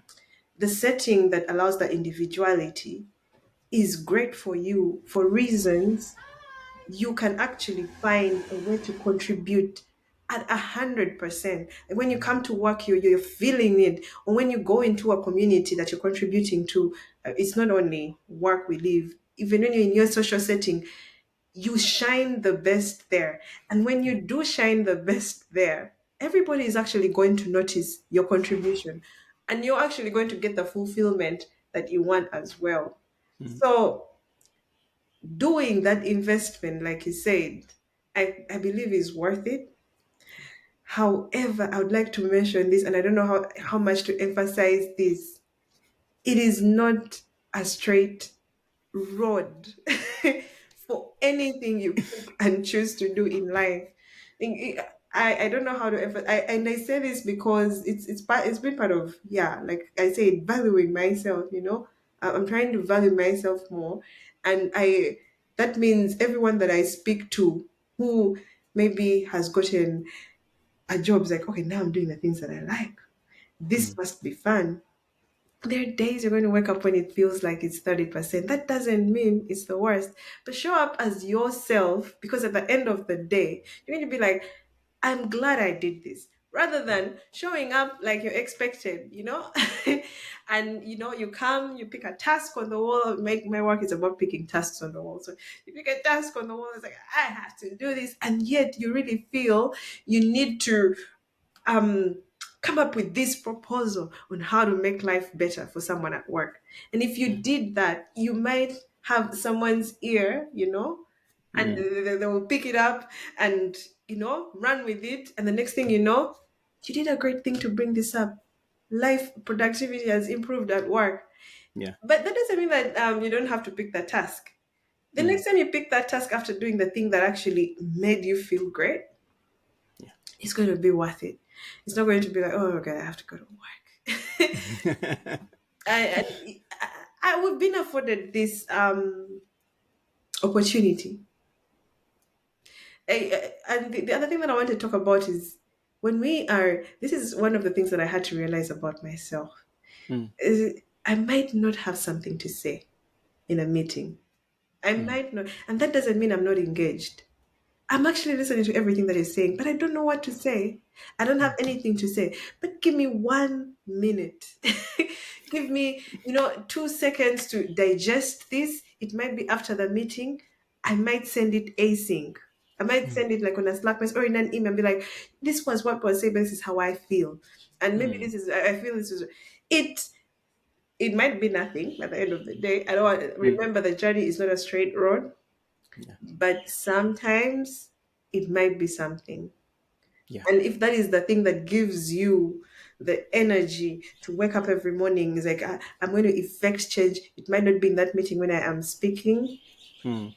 The setting that allows that individuality is great for you for reasons you can actually find a way to contribute at 100%. And when you come to work, you're feeling it. Or when you go into a community that you're contributing to, it's not only work we live. Even when you're in your social setting, you shine the best there. And when you do shine the best there, everybody is actually going to notice your contribution. And you're actually going to get the fulfillment that you want as well. Hmm. So doing that investment, like you said, I believe is worth it. However, I would like to mention this, and I don't know how much to emphasize this. It is not a straight road for anything you pick and choose to do in life. I don't know how to and I say this because it's been part of, yeah, like I said, valuing myself. I'm trying to value myself more, and I that means everyone that I speak to who maybe has gotten a job is like, okay, now I'm doing the things that I like. This Hmm. must be fun. There are days you're going to wake up when it feels like it's 30%. That doesn't mean it's the worst. But show up as yourself, because at the end of the day, you're going to be like, I'm glad I did this. Rather than showing up like you're expected. And you come, you pick a task on the wall. Make my work is about picking tasks on the wall. So you pick a task on the wall, it's like, I have to do this. And yet you really feel you need to um come up with this proposal on how to make life better for someone at work. And if you did that, you might have someone's ear, and Hmm. they will pick it up and run with it. And the next thing you know, You did a great thing to bring this up. Life productivity has improved at work. Yeah. But that doesn't mean that you don't have to pick that task. The Mm. next time you pick that task after doing the thing that actually made you feel great, Yeah. it's going to be worth it. It's not going to be like, oh, okay, I have to go to work. We've been afforded this opportunity. And the other thing that I want to talk about is when we are, this is one of the things that I had to realize about myself. Mm. Is I might not have something to say in a meeting. I Mm. might not, and that doesn't mean I'm not engaged. I'm actually listening to everything that he's saying, but I don't know what to say. I don't have anything to say. But give me 1 minute. Give me, 2 seconds to digest this. It might be after the meeting. I might send it async. I might Mm. send it like on a Slack message or in an email and be like, this was what was said, but this is how I feel. And maybe Mm. this is, I feel this is, it, it might be nothing at the end of the day. I don't want, Mm. remember the journey is not a straight road, Yeah. but sometimes it might be something. Yeah. And if that is the thing that gives you the energy to wake up every morning, it's like, I'm going to effect change. It might not be in that meeting when I am speaking. Mm.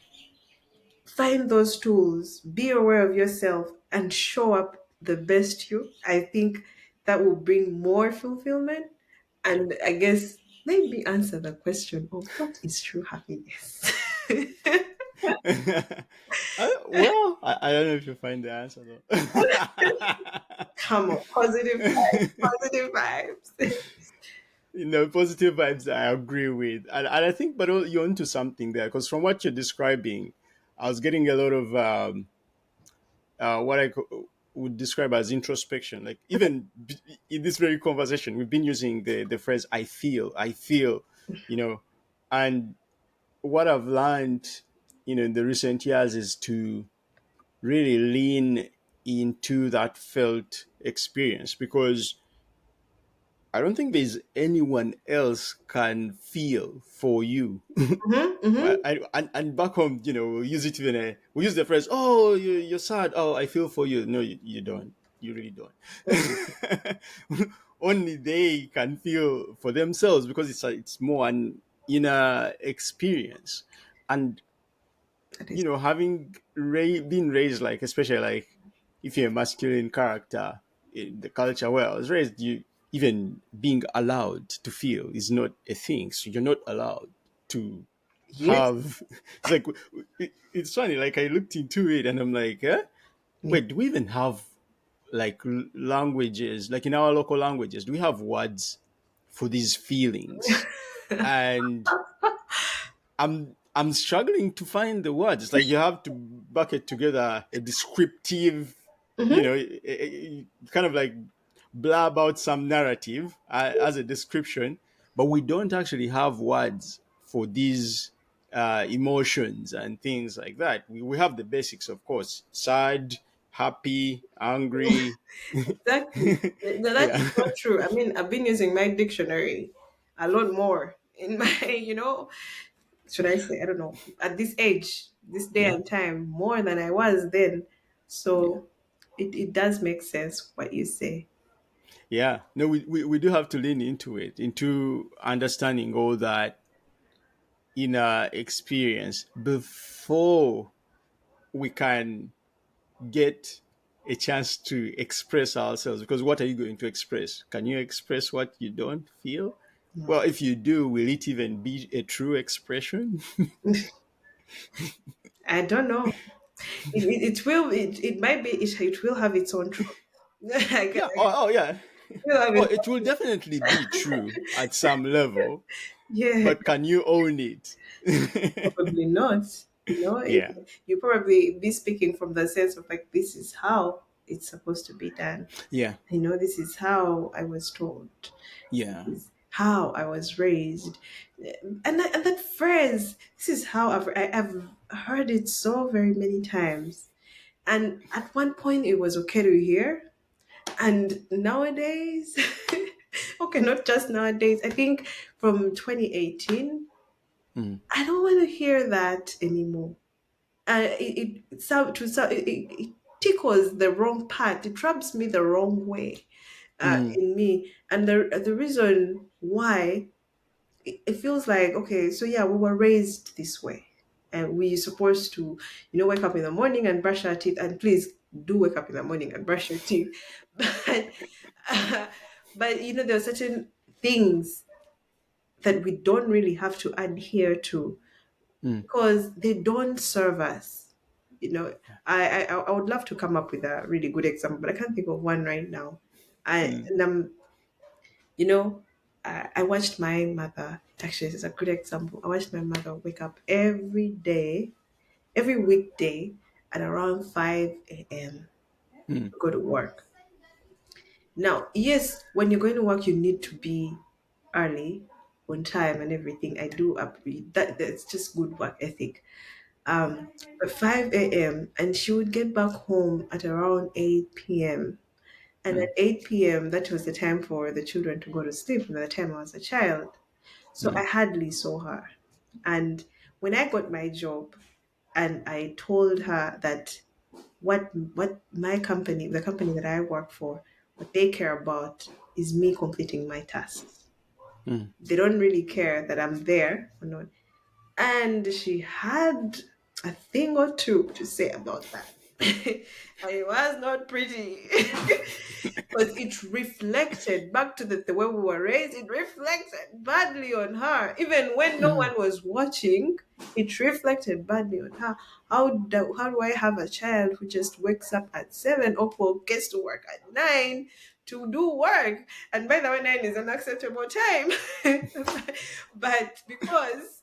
Find those tools, be aware of yourself, and show up the best you. I think that will bring more fulfillment. Yeah. And I guess maybe answer the question of what is true happiness. Well, I don't know if you find the answer though. Come on, positive vibes, positive vibes. Positive vibes I agree with. And I think, but you're onto something there because from what you're describing, I was getting a lot of what would describe as introspection. Like, even in this very conversation, we've been using the phrase I feel, you know, and what I've learned, in the recent years is to really lean into that felt experience because I don't think there's anyone else can feel for you. Hmm, Well, hmm. and back home, we use it even. We use the phrase, "Oh, you're sad. Oh, I feel for you." No, you don't. You really don't. Only they can feel for themselves because it's more an inner experience, and That is, having been raised, like, especially like if you're a masculine character in the culture where I was raised, you even being allowed to feel is not a thing. So you're not allowed to yes. have. It's like it's funny. Like, I looked into it and I'm like, Yeah. wait, do we even have like languages? Like, in our local languages, do we have words for these feelings? And I'm struggling to find the words. It's like you have to bucket together a descriptive, Hmm. kind of like blab out some narrative as a description, but we don't actually have words for these emotions and things like that. We have the basics, of course: sad, happy, angry. Exactly. No, that is Yeah, not true. I mean, I've been using my dictionary a lot more in my, should I say, I don't know, at this age, this day yeah, and time, more than I was then. yeah. So it does make sense what you say. Yeah, no, we do have to lean into it, into understanding all that inner experience before we can get a chance to express ourselves. Because what are you going to express? Can you express what you don't feel? No. Well, if you do, will it even be a true expression? I don't know. It will, it might be, it will have its own truth. Like, Yeah. Oh, yeah. it will have Oh, its it will own, definitely be true at some level, yeah. but can you own it? Probably not. Yeah. You probably be speaking from the sense of like, this is how it's supposed to be done. Yeah. This is how I was told. Yeah. This is how I was raised. And that phrase, this is how I've heard it so very many times. And at one point, it was okay to hear. And nowadays, okay, not just nowadays, I think from 2018, Mm. I don't want to hear that anymore. It tickles the wrong part. It rubs me the wrong way. Mm. in me. And the reason why, it feels like, okay, so yeah, we were raised this way, and we're supposed to, wake up in the morning and brush our teeth. And please do wake up in the morning and brush your teeth. But but there are certain things that we don't really have to adhere to, Mm. because they don't serve us. You know, Yeah. I would love to come up with a really good example, but I can't think of one right now. I Mm. and I'm you know, I watched my mother. Actually, this is a good example. I watched my mother wake up every day, every weekday, at around 5 a.m. Mm. to go to work. Now, yes, when you're going to work, you need to be early, on time, and everything. I do agree that that's just good work ethic. But 5 a.m., and she would get back home at around 8 p.m. And at Mm. 8 p.m., that was the time for the children to go to sleep from the time I was a child. So I Mm. hardly saw her. And when I got my job and I told her that what my company, the company that I work for, what they care about is me completing my tasks. Mm. They don't really care that I'm there or not. And she had a thing or two to say about that. And it was not pretty. Because it reflected back to the way we were raised, it reflected badly on her. Even when no Mm. one was watching, it reflected badly on her. How do I have a child who just wakes up at 7 or gets to work at 9 to do work? And by the way, 9 is an acceptable time. But because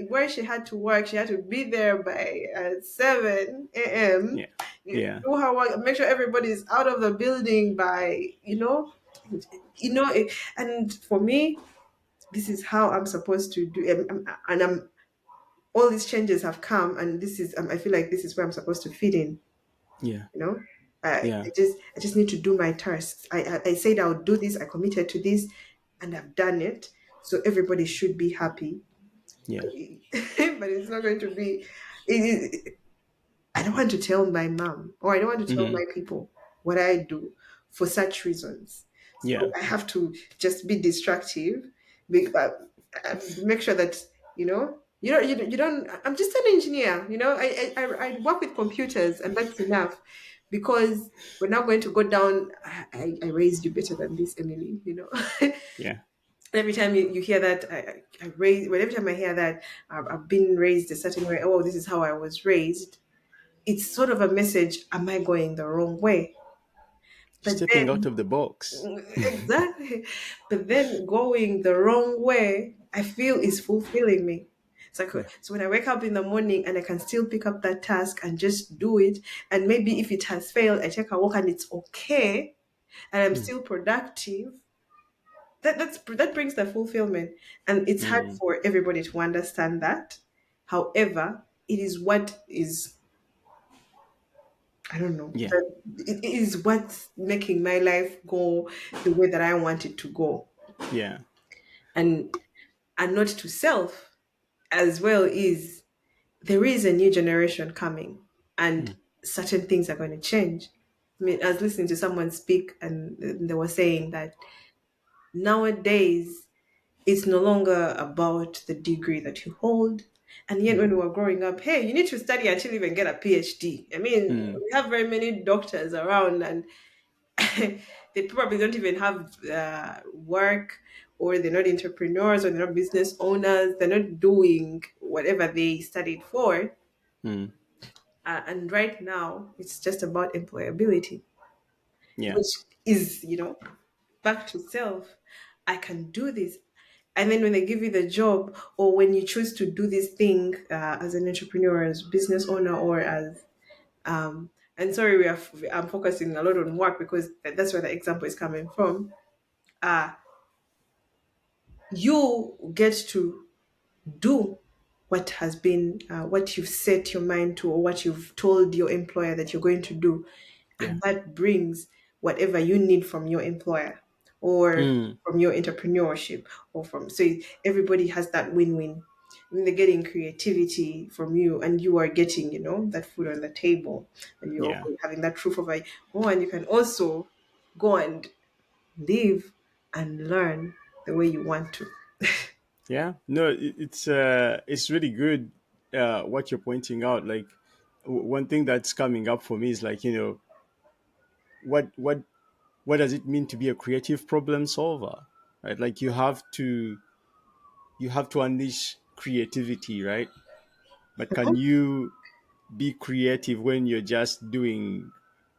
where she had to work, she had to be there by 7 a.m. Yeah. Yeah. Do her work, make sure everybody's out of the building by and for me, this is how I'm supposed to do, and I'm all these changes have come, and this is I feel like this is where I'm supposed to fit in. Yeah. You know, I, Yeah. I just need to do my tasks. I said I would do this. I committed to this, and I've done it. So everybody should be happy, Yeah. but it's not going to be. I don't want to tell my mom, or I don't want to tell Mm. my people what I do for such reasons. So Yeah. I have to just be destructive, make sure that you don't. I'm just an engineer. I work with computers, and that's enough. Because we're not going to go down. I raised you better than this, Emily. Yeah. Every time you hear that, I raise. Well, every time I hear that, I've been raised a certain way. Oh, this is how I was raised. It's sort of a message. Am I going the wrong way? But Stepping out then, of the box. exactly. But then going the wrong way, I feel is fulfilling me. It's like, Yeah. so when I wake up in the morning and I can still pick up that task and just do it, and maybe if it has failed, I take a walk and it's okay, and I'm Mm. still productive. That brings the fulfillment, and it's hard Mm. for everybody to understand that. However, it is what is, I don't know. Yeah. It is what's making my life go the way that I want it to go, Yeah. and not to self as well. Is there is a new generation coming, and Mm. certain things are going to change. I mean, I was listening to someone speak, and they were saying that nowadays it's no longer about the degree that you hold. And yet, when Mm. we were growing up, hey, you need to study until you even get a PhD. I mean, Mm. we have very many doctors around, and they probably don't even have work, or they're not entrepreneurs, or they're not business owners. They're not doing whatever they studied for. Mm. And right now, it's just about employability, Yeah. which is, back to self. I can do this. And then when they give you the job, or when you choose to do this thing as an entrepreneur, as business owner, or as and sorry, I'm focusing a lot on work because that's where the example is coming from. Uh, you get to do what you've set your mind to, or what you've told your employer that you're going to do, Yeah. and that brings whatever you need from your employer, or Mm. from your entrepreneurship, or so everybody has that win-win. When they're getting creativity from you, and you are getting that food on the table, and you're Yeah. also having that proof of and you can also go and live and learn the way you want to. Yeah, no, it's really good what you're pointing out. Like one thing that's coming up for me is like, what what what does it mean to be a creative problem solver, right? Like you have to unleash creativity, right? But can you be creative when you're just doing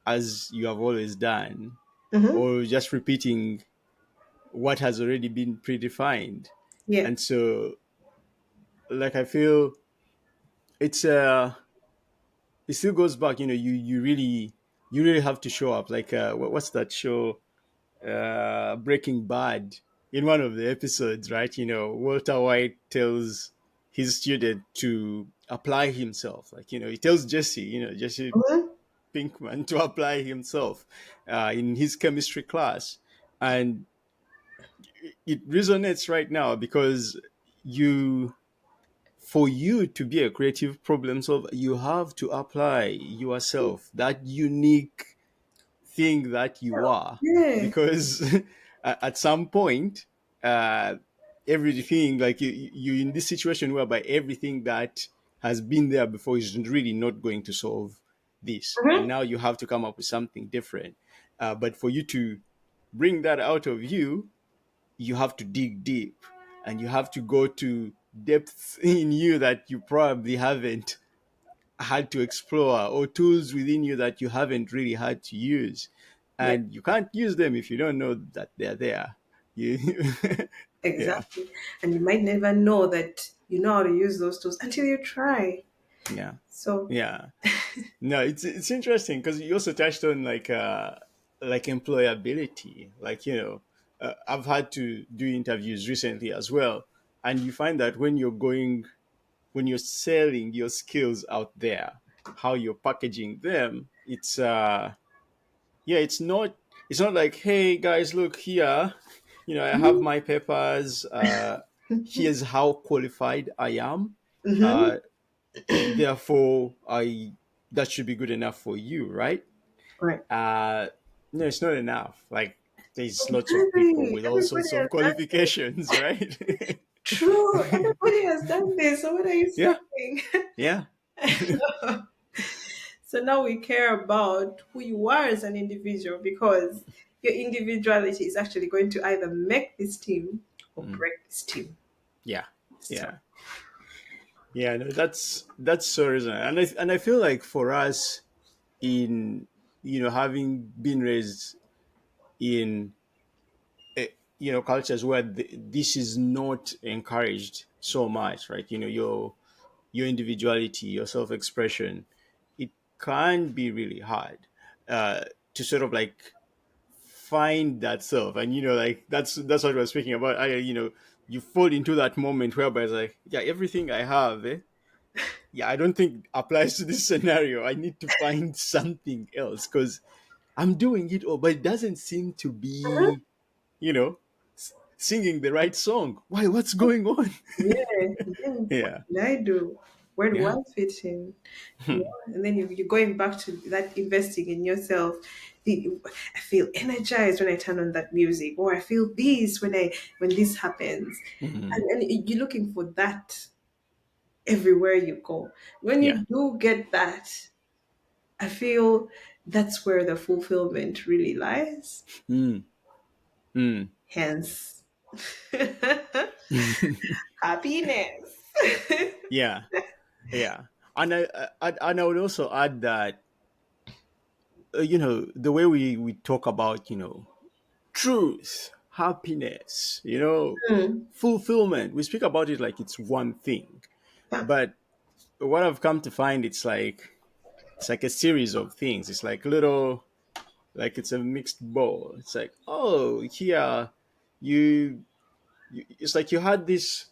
as you have always done, Mm-hmm. or just repeating what has already been predefined? Yeah. And so, like, I feel it's it still goes back. You really have to show up. Like, what's that show? Breaking Bad. In one of the episodes, right? Walter White tells his student to apply himself. Like, he tells Jesse Mm-hmm. Pinkman to apply himself in his chemistry class. And it resonates right now because you, for you to be a creative problem solver, you have to apply yourself, that unique thing that you are, Yeah. because at some point, uh, everything, like you in this situation whereby everything that has been there before is really not going to solve this, and Mm-hmm. now you have to come up with something different. But for you to bring that out of you, you have to dig deep, and you have to go to depths in you that you probably haven't had to explore, or tools within you that you haven't really had to use, Yeah. and you can't use them if you don't know that they're there. You yeah, Exactly. And you might never know that you know how to use those tools until you try. yeah, So, yeah. No, it's interesting because you also touched on like employability. Like, I've had to do interviews recently as well, and you find that when you're selling your skills out there, how you're packaging them, yeah, it's not like, hey guys, look here, I have mm-hmm. my papers, here's how qualified I am, Mm-hmm. uh therefore I that should be good enough for you, right? Right. uh no, it's not enough. Like, there's lots of people Exactly. with all Everybody sorts has of done this. qualifications, right? True. Everybody has done this. So what are you Yeah, saying? yeah. So now we care about who you are as an individual because your individuality is actually going to either make this team or Mm, break this team. yeah, So yeah. Yeah, no, that's so resonant, and I feel like for us, in having been raised in cultures where this is not encouraged so much, right? Your individuality, your self-expression, it can be really hard uh, to sort of like find that self, and like that's what we're speaking about. You fall into that moment whereby it's like, yeah, everything I have, yeah, I don't think applies to this scenario. I need to find something else because I'm doing it all, but it doesn't seem to mhm. be, singing the right song. Why? What's going on? Yeah, then what Yeah, did I do? Where do I yeah, fit in? You know, and then you're going back to that investing in yourself. I feel energized when I turn on that music, or I feel this when this happens, mhm, and you're looking for that everywhere you go. When yeah, you do get that, I feel that's where the fulfillment really lies. mm, mm. Hence, happiness. Yeah, yeah. And I would also add that the way we talk about truth, happiness, Mm, fulfillment. We speak about it like it's one thing, yeah. but what I've come to find, it's like a series of things. It's like little, like it's a mixed bowl. It's like, oh, here you it's like you had this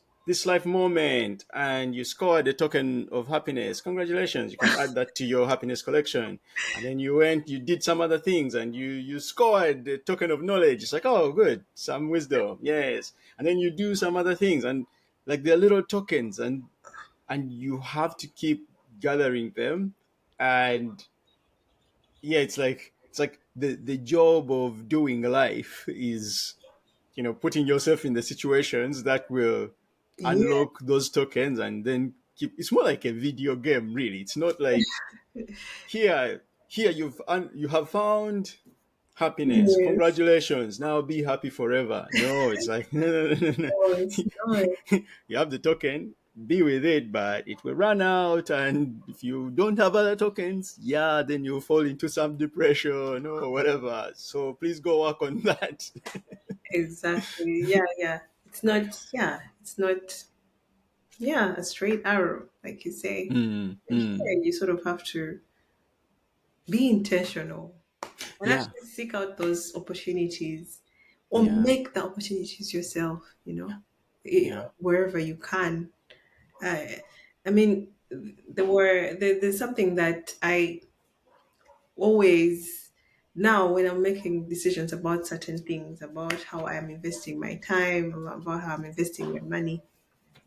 life moment and you scored a token of happiness. Congratulations, you can add that to your happiness collection. And then you did some other things and you scored a token of knowledge. It's like, oh, good, some wisdom, yes. And then you do some other things, and like they're little tokens, and you have to keep gathering them. And yeah, it's like the job of doing life is, putting yourself in the situations that will Yeah. unlock those tokens and then keep. It's more like a video game, really. It's not like here you have found happiness. Yes. Congratulations. Now be happy forever. No, it's like no. Oh, it's not. You have the token, be with it, but it will run out. And if you don't have other tokens, yeah, then you'll fall into some depression or whatever. So please go work on that. Exactly. Yeah, yeah. It's not, yeah, it's not, yeah, a straight arrow, like you say. Mm, Here, mm, you sort of have to be intentional and yeah, actually seek out those opportunities or yeah, make the opportunities yourself, yeah, yeah. wherever you can. I mean, there's something that I always, now when I'm making decisions about certain things, about how I'm investing my time, about how I'm investing my money.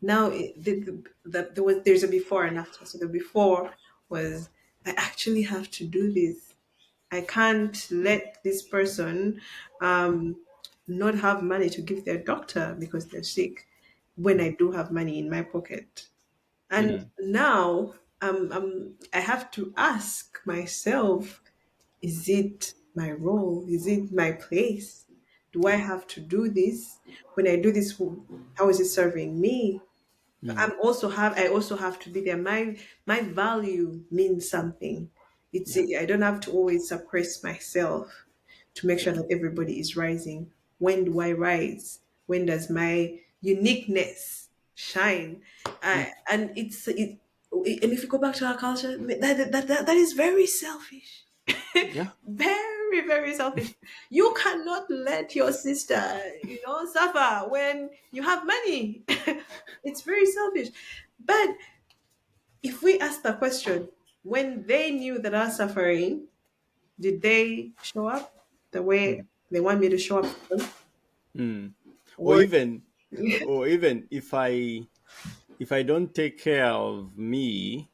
Now there's a before and after. So the before was, I actually have to do this. I can't let this person um, not have money to give their doctor because they're sick when I do have money in my pocket. And Mm, now I have to ask myself, is it my role? Is it my place? Do I have to do this? When I do this, how is it serving me? mm, I also have to be there. My value means something. It's yeah, I don't have to always suppress myself to make sure yeah, that everybody is rising. When do I rise? When does my uniqueness shine? mm, And and if you go back to our culture, that is very selfish. yeah, Very, very selfish. You cannot let your sister, suffer when you have money. It's very selfish. But if we ask the question, when they knew that I was suffering, did they show up the way mm, they want me to show up for them? mm. Or Or even, or even if I don't take care of me,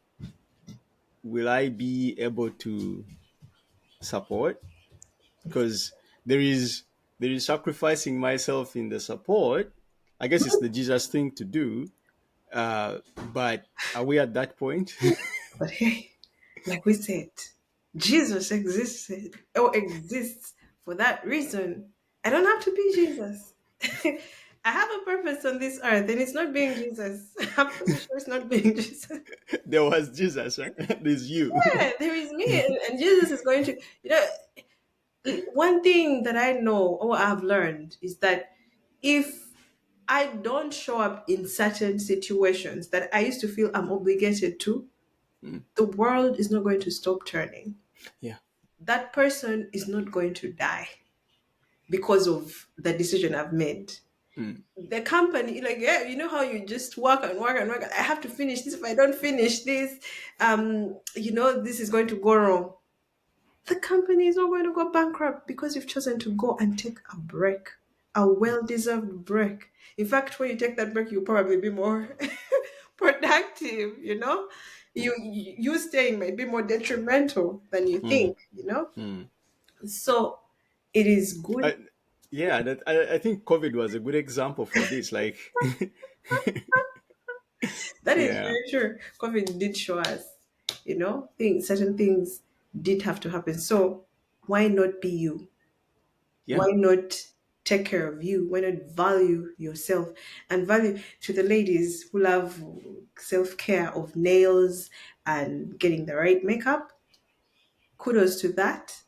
will I be able to support? Because there is there is sacrificing myself in the support. I guess it's the Jesus thing to do. But are we at that point? but hey, like we said, Jesus exists for that reason. I don't have to be Jesus. I have a purpose on this earth, and it's not being Jesus. I'm pretty sure it's not being Jesus. There was Jesus, right? There's you. Yeah, there is me, and Jesus is going to. One thing that I know or I've learned is that if I don't show up in certain situations that I used to feel I'm obligated to, Mm, the world is not going to stop turning. yeah. That person is not going to die because of the decision I've made. Mm, The company, like, yeah, you know how you just work and work and work. I have to finish this. If I don't finish this, this is going to go wrong. The company is not going to go bankrupt because you've chosen to go and take a break, a well deserved break. In fact, when you take that break, you'll probably be more productive, You staying might be more detrimental than you mm, think. mm. So it is good. I, yeah, I think COVID was a good example for this. Like, That is yeah, very true. COVID did show us, certain things did have to happen. So why not be you? yeah, Why not take care of you? Why not value yourself and value to the ladies who love self care of nails and getting the right makeup? Kudos to that.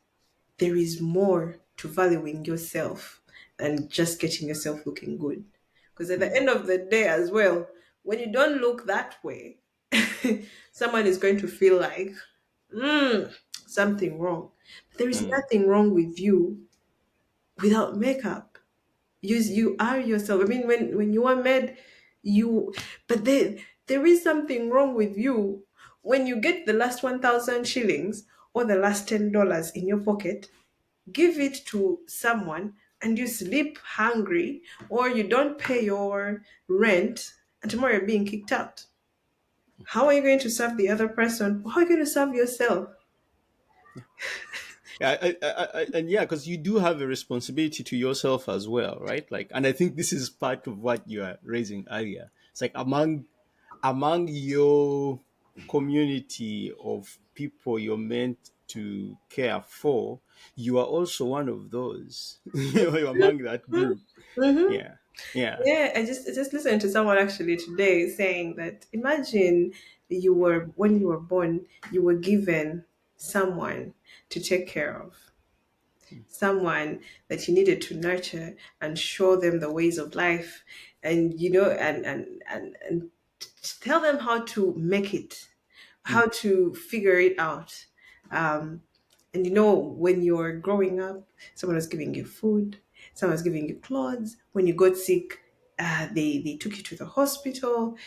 There is more to valuing yourself than just getting yourself looking good. Because at the mm, end of the day, as well, when you don't look that way, someone is going to feel like, something wrong. But there is mm, nothing wrong with you without makeup. You are yourself. I mean, when you are made, you. But there is something wrong with you when you get the last 1,000 shillings or the last $10 in your pocket, give it to someone, and you sleep hungry, or you don't pay your rent, and tomorrow you're being kicked out. How are you going to serve the other person? How are you going to serve yourself? And yeah, because you do have a responsibility to yourself as well, right? Like, and I think this is part of what you are raising earlier. It's like among your community of people you're meant to care for, you are also one of those. You're among that group. Mm-hmm. Yeah, yeah. Yeah, I just listened to someone actually today saying that imagine you were when you were born, you were given someone to take care of, someone that you needed to nurture and show them the ways of life, and and tell them how to make it, how Mm, to figure it out. Um, and when you're growing up, someone was giving you food, someone was giving you clothes. When you got sick, they took you to the hospital,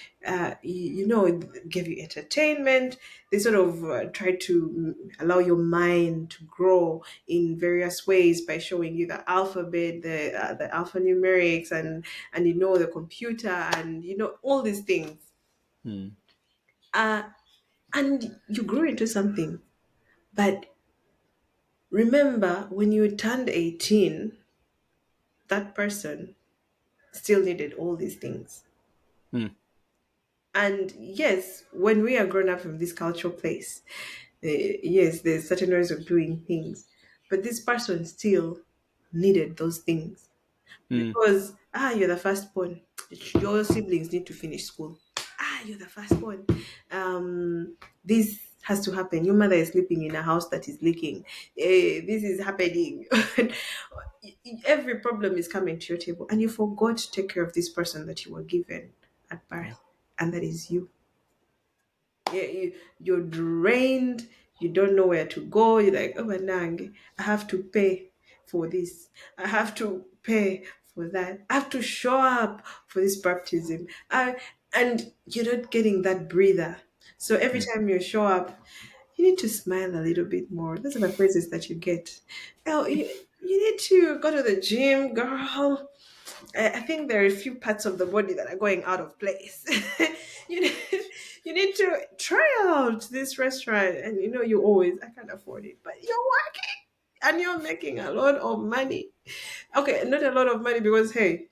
gave you entertainment. They sort of tried to allow your mind to grow in various ways by showing you the alphabet, the alphanumerics, and the computer, and all these things. mm, Uh, and you grew into something. But remember, when you turned 18, that person still needed all these things. mm, And yes, when we are grown up from this cultural place, yes, there's certain ways of doing things, but this person still needed those things. mm. Because you're the firstborn, your siblings need to finish school. You're the firstborn. This has to happen. Your mother is sleeping in a house that is leaking. This is happening. Every problem is coming to your table, and you forgot to take care of this person that you were given at Yeah, birth, and that is you. You're drained. You don't know where to go. You're like, oh, Anang, I have to pay for this. I have to pay for that. I have to show up for this baptism. And you're not getting that breather. So every mm, time you show up, you need to smile a little bit more. Those are the phrases that you get. Oh, you need to go to the gym, girl. I think there are a few parts of the body that are going out of place. you need, you need to try out this restaurant, and you always I can't afford it, but you're working and you're making a lot of money. Okay, not a lot of money because hey,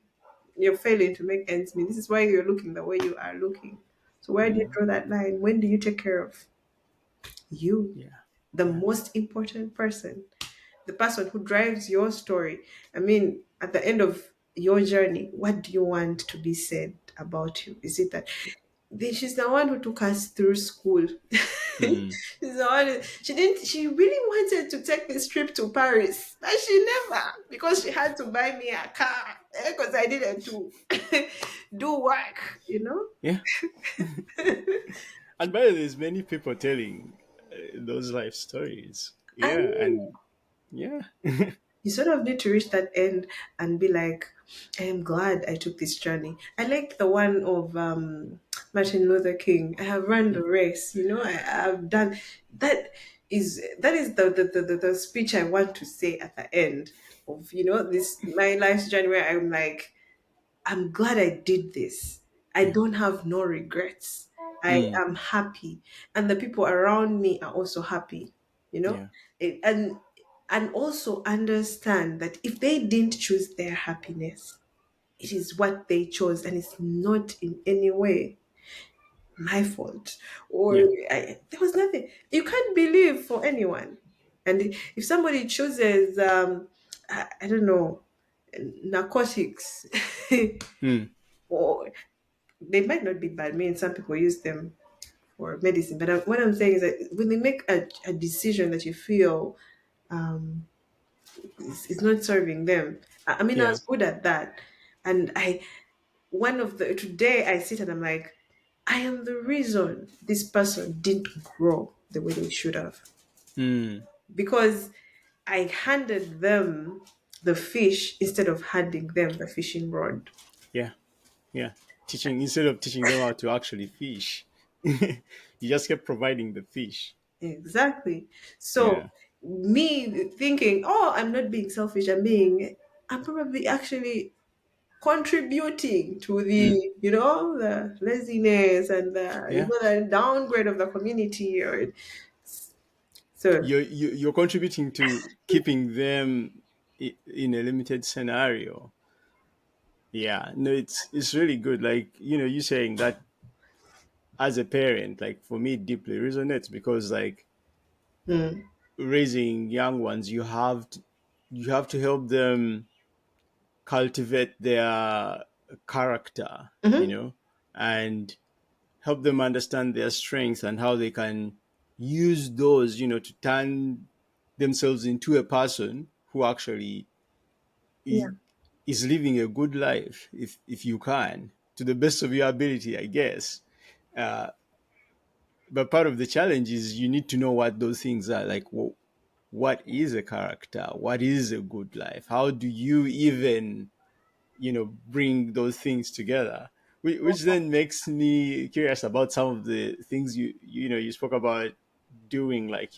you're failing to make ends meet. This is why you're looking the way you are looking. So where do you mm. draw that line? When do you take care of you, Yeah, the yeah. most important person? The person who drives your story. I mean, at the end of your journey, what do you want to be said about you? Is it that she's the one who took us through school? Mm, She's the one. She really wanted to take this trip to Paris, but she never, because she had to buy me a car because I didn't do work. yeah. And by the way, there's many people telling those life stories. I Yeah, and yeah. You sort of need to reach that end and be like, I am glad I took this journey. I like the one of Martin Luther King. I have run the race, have done that. Is the speech I want to say at the end of this my life's journey, where I'm like, I'm glad I did this. I Yeah. don't have no regrets. I Mm, am happy, and the people around me are also happy. You know, yeah. It- and also understand that if they didn't choose their happiness, it is what they chose, and it's not in any way my fault. Yeah. There was nothing you can't believe for anyone. And if somebody chooses, I don't know, narcotics. Mm, Or they might not be bad. I mean, some people use them for medicine, but what I'm saying is that when they make a decision that you feel is not serving them, I mean, I yeah. was good at that, and one of the today I sit and I'm like, I am the reason this person didn't grow the way they should have, Mm, because I handed them the fish instead of handing them the fishing rod. yeah. Yeah. Teaching instead of teaching them how to actually fish, you just kept providing the fish. Exactly. So Yeah. me thinking, oh, I'm not being selfish. I'm probably actually contributing to Mm, the laziness and the yeah. the downgrade of the community. Or So, you're contributing to keeping them in a limited scenario. Yeah, no, it's really good. Like, you saying that as a parent, like for me, it deeply resonates because like mm, raising young ones, you have to help them cultivate their character, mhm, and help them understand their strengths and how they can use those, to turn themselves into a person who actually yeah. is, is living a good life, if you can, to the best of your ability, I guess. Uh, but part of the challenge is you need to know what those things are. Like, what is a character? What is a good life? How do you even, bring those things together? Which then makes me curious about some of the things you spoke about doing, like,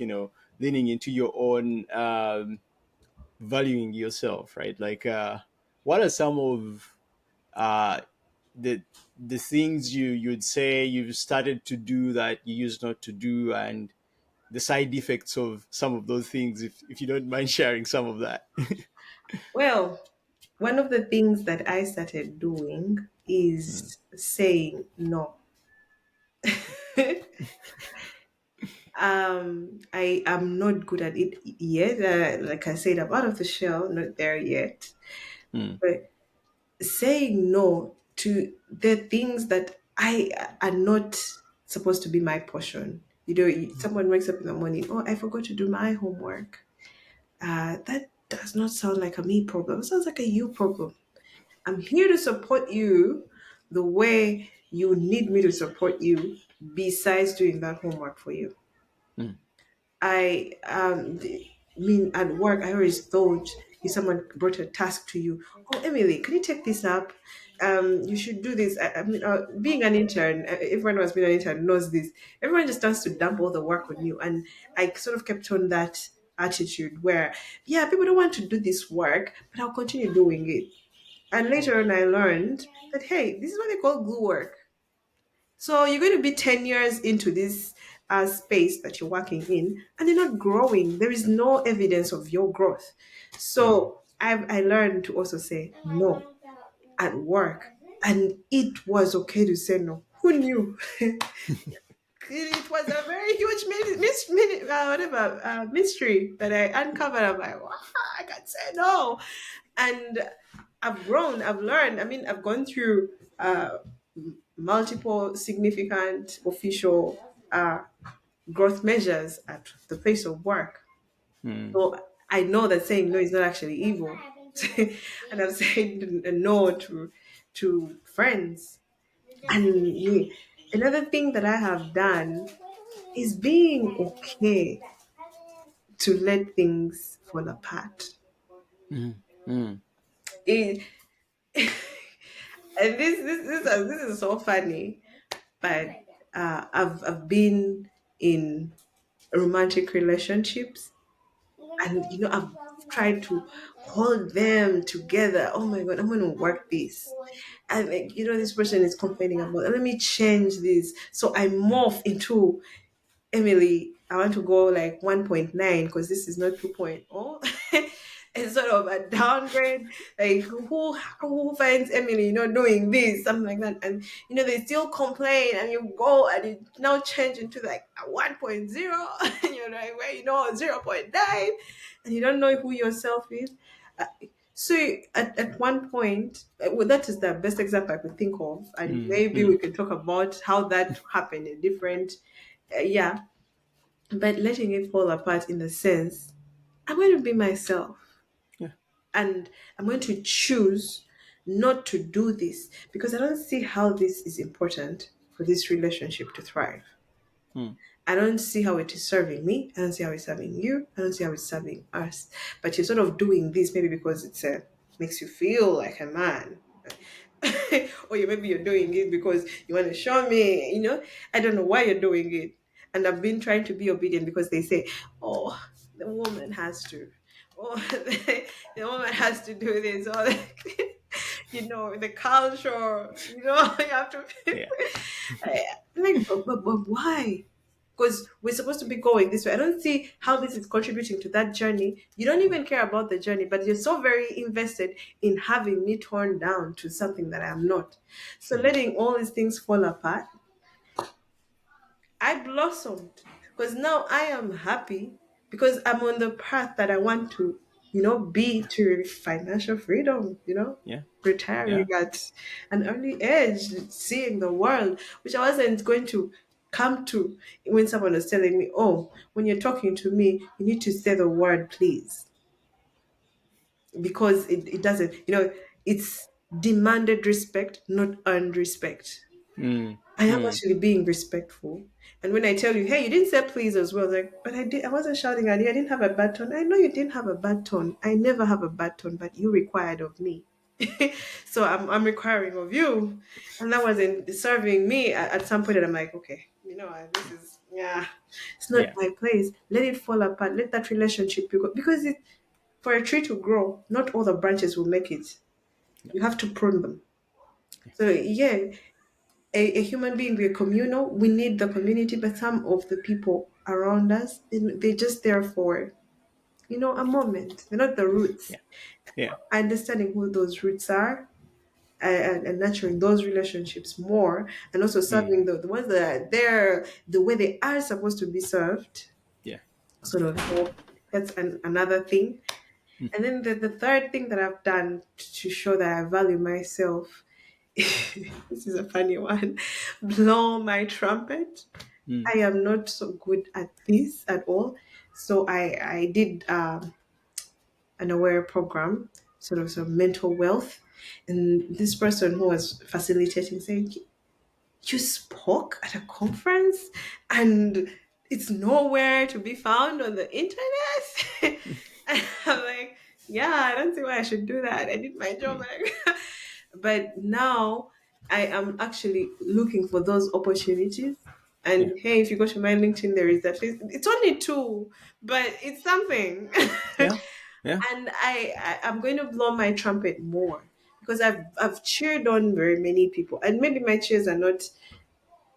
leaning into your own, valuing yourself, right? Like, what are some of uh, the the things you'd say you've started to do that you used not to do, and the side effects of some of those things, if you don't mind sharing some of that. Well, one of the things that I started doing Mm, is saying no. I am not good at it yet. Like I said, I'm out of the shell, not there yet. mm, But saying no to the things that I are not supposed to be my portion. Someone wakes up in the morning, oh, I forgot to do my homework. That does not sound like a me problem. It sounds like a you problem. I'm here to support you the way you need me to support you, besides doing that homework for you. mm, I mean, at work, I always thought if someone brought a task to you, oh, Emily, can you take this up? You should do this. I mean, being an intern, everyone who has been an intern knows this. Everyone just starts to dump all the work on you. And I sort of kept on that attitude where, yeah, people don't want to do this work, but I'll continue doing it. And later on, I learned that, hey, this is what they call glue work. So you're going to be 10 years into this space that you're working in, and you're not growing. There is no evidence of your growth. mm, So I learned to also say no at work. And it was okay to say no. Who knew? It was a very huge mystery that I uncovered. I'm like, wow, I can say no. And I've grown, I've learned. I mean, I've gone through multiple significant official growth measures at the place of work. mm, So I know that saying no is not actually evil. And I've said no to friends. And another thing that I have done is being okay to let things fall apart. mm, mm, It, and this is so funny, but I've been in romantic relationships, and I've tried to hold them together. Oh my god, I'm going to work this. And like, this person is complaining about, let me change this. So I morph into Emily, I want to go like 1.9 because this is not 2.0. It's sort of a downgrade. Like who finds Emily not doing this, something like that, and they still complain, and you go and it now change into like a 1.0, and you're like, where 0.9, and you don't know who yourself is. Uh, so at one point, well, that is the best example I could think of, and mm, maybe mm. we can talk about how that happened in different, yeah, but letting it fall apart in the sense, I'm going to be myself, Yeah. and I'm going to choose not to do this because I don't see how this is important for this relationship to thrive. Mm, I don't see how it is serving me. I don't see how it's serving you. I don't see how it's serving us. But you're sort of doing this maybe because makes you feel like a man. Or maybe you're doing it because you want to show me, I don't know why you're doing it. And I've been trying to be obedient because they say, oh, the woman has to. Oh, the woman has to do this. Or the culture, you have to. yeah. Like, but why? because we're supposed to be going this way. I don't see how this is contributing to that journey. You don't even care about the journey, but you're so very invested in having me torn down to something that I'm not. So letting all these things fall apart, I blossomed because now I am happy because I'm on the path that I want to, be to financial freedom, Yeah. retiring Yeah. at an early age, seeing the world, which I wasn't going to come to when someone was telling me, oh, when you're talking to me, you need to say the word please because it doesn't, it's demanded respect, not earned respect. Mm. I am Mm. actually being respectful. And when I tell you, hey, you didn't say please as well, like, but I wasn't shouting at you. I didn't have a bad tone. I know you didn't have a bad tone. I never have a bad tone, but you required of me. So I'm requiring of you. And that wasn't serving me at some point. And I'm like, okay, this is, yeah, it's not Yeah. my place. Let it fall apart. Let that relationship be because for a tree to grow, not all the branches will make it. You have to prune them. So yeah, a human being, we're communal. We need the community, but some of the people around us, they're just there for, a moment. They're not the roots. Yeah. Yeah. Understanding who those roots are and nurturing those relationships more, and also Mm. serving the ones that are there the way they are supposed to be served, Yeah. sort of help. That's another thing. And then the third thing that I've done to show that I value myself, this is a funny one, blow my trumpet. Mm. I am not so good at this at all. So I did an aware program, sort of mental wealth, and this person who was facilitating saying, "You spoke at a conference, and it's nowhere to be found on the internet." And I'm like, "Yeah, I don't see why I should do that. I did my job." Mm. But now I am actually looking for those opportunities. Yeah. And hey, if you go to my LinkedIn, there is at least it's only two, but it's something. Yeah. Yeah. And I'm going to blow my trumpet more because I've cheered on very many people, and maybe my cheers are not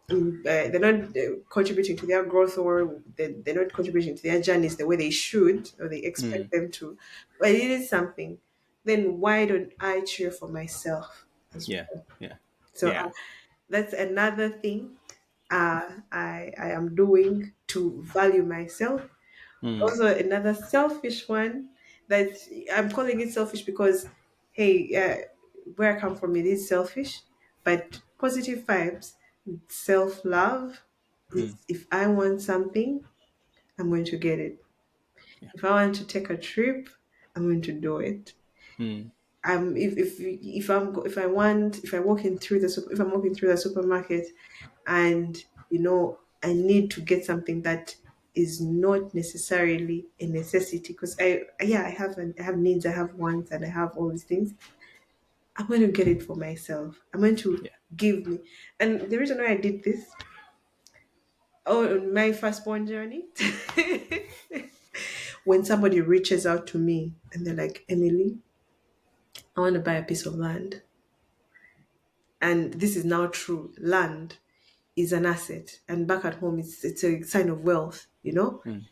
they're not contributing to their growth, or they're not contributing to their journeys the way they should or they Mm. expect them to, but it is something. Then why don't I cheer for myself as Yeah. well? Yeah. So Yeah. that's another thing I am doing to value myself. Mm. Also, another selfish one that I'm calling it selfish because, hey, where I come from, it is selfish, but positive vibes, self love Mm. is if I want something, I'm going to get it. Yeah. If I want to take a trip, I'm going to do it. Mm. If I walk in through if I'm walking through the supermarket and I need to get something that is not necessarily a necessity because I have needs, I have wants, and I have all these things. I'm going to get it for myself. I'm going to Yeah. give me. And the reason why I did this, oh, on my firstborn journey, when somebody reaches out to me and they're like, Emily, I want to buy a piece of land. And this is now true. Land is an asset, and back at home, it's a sign of wealth. Mm.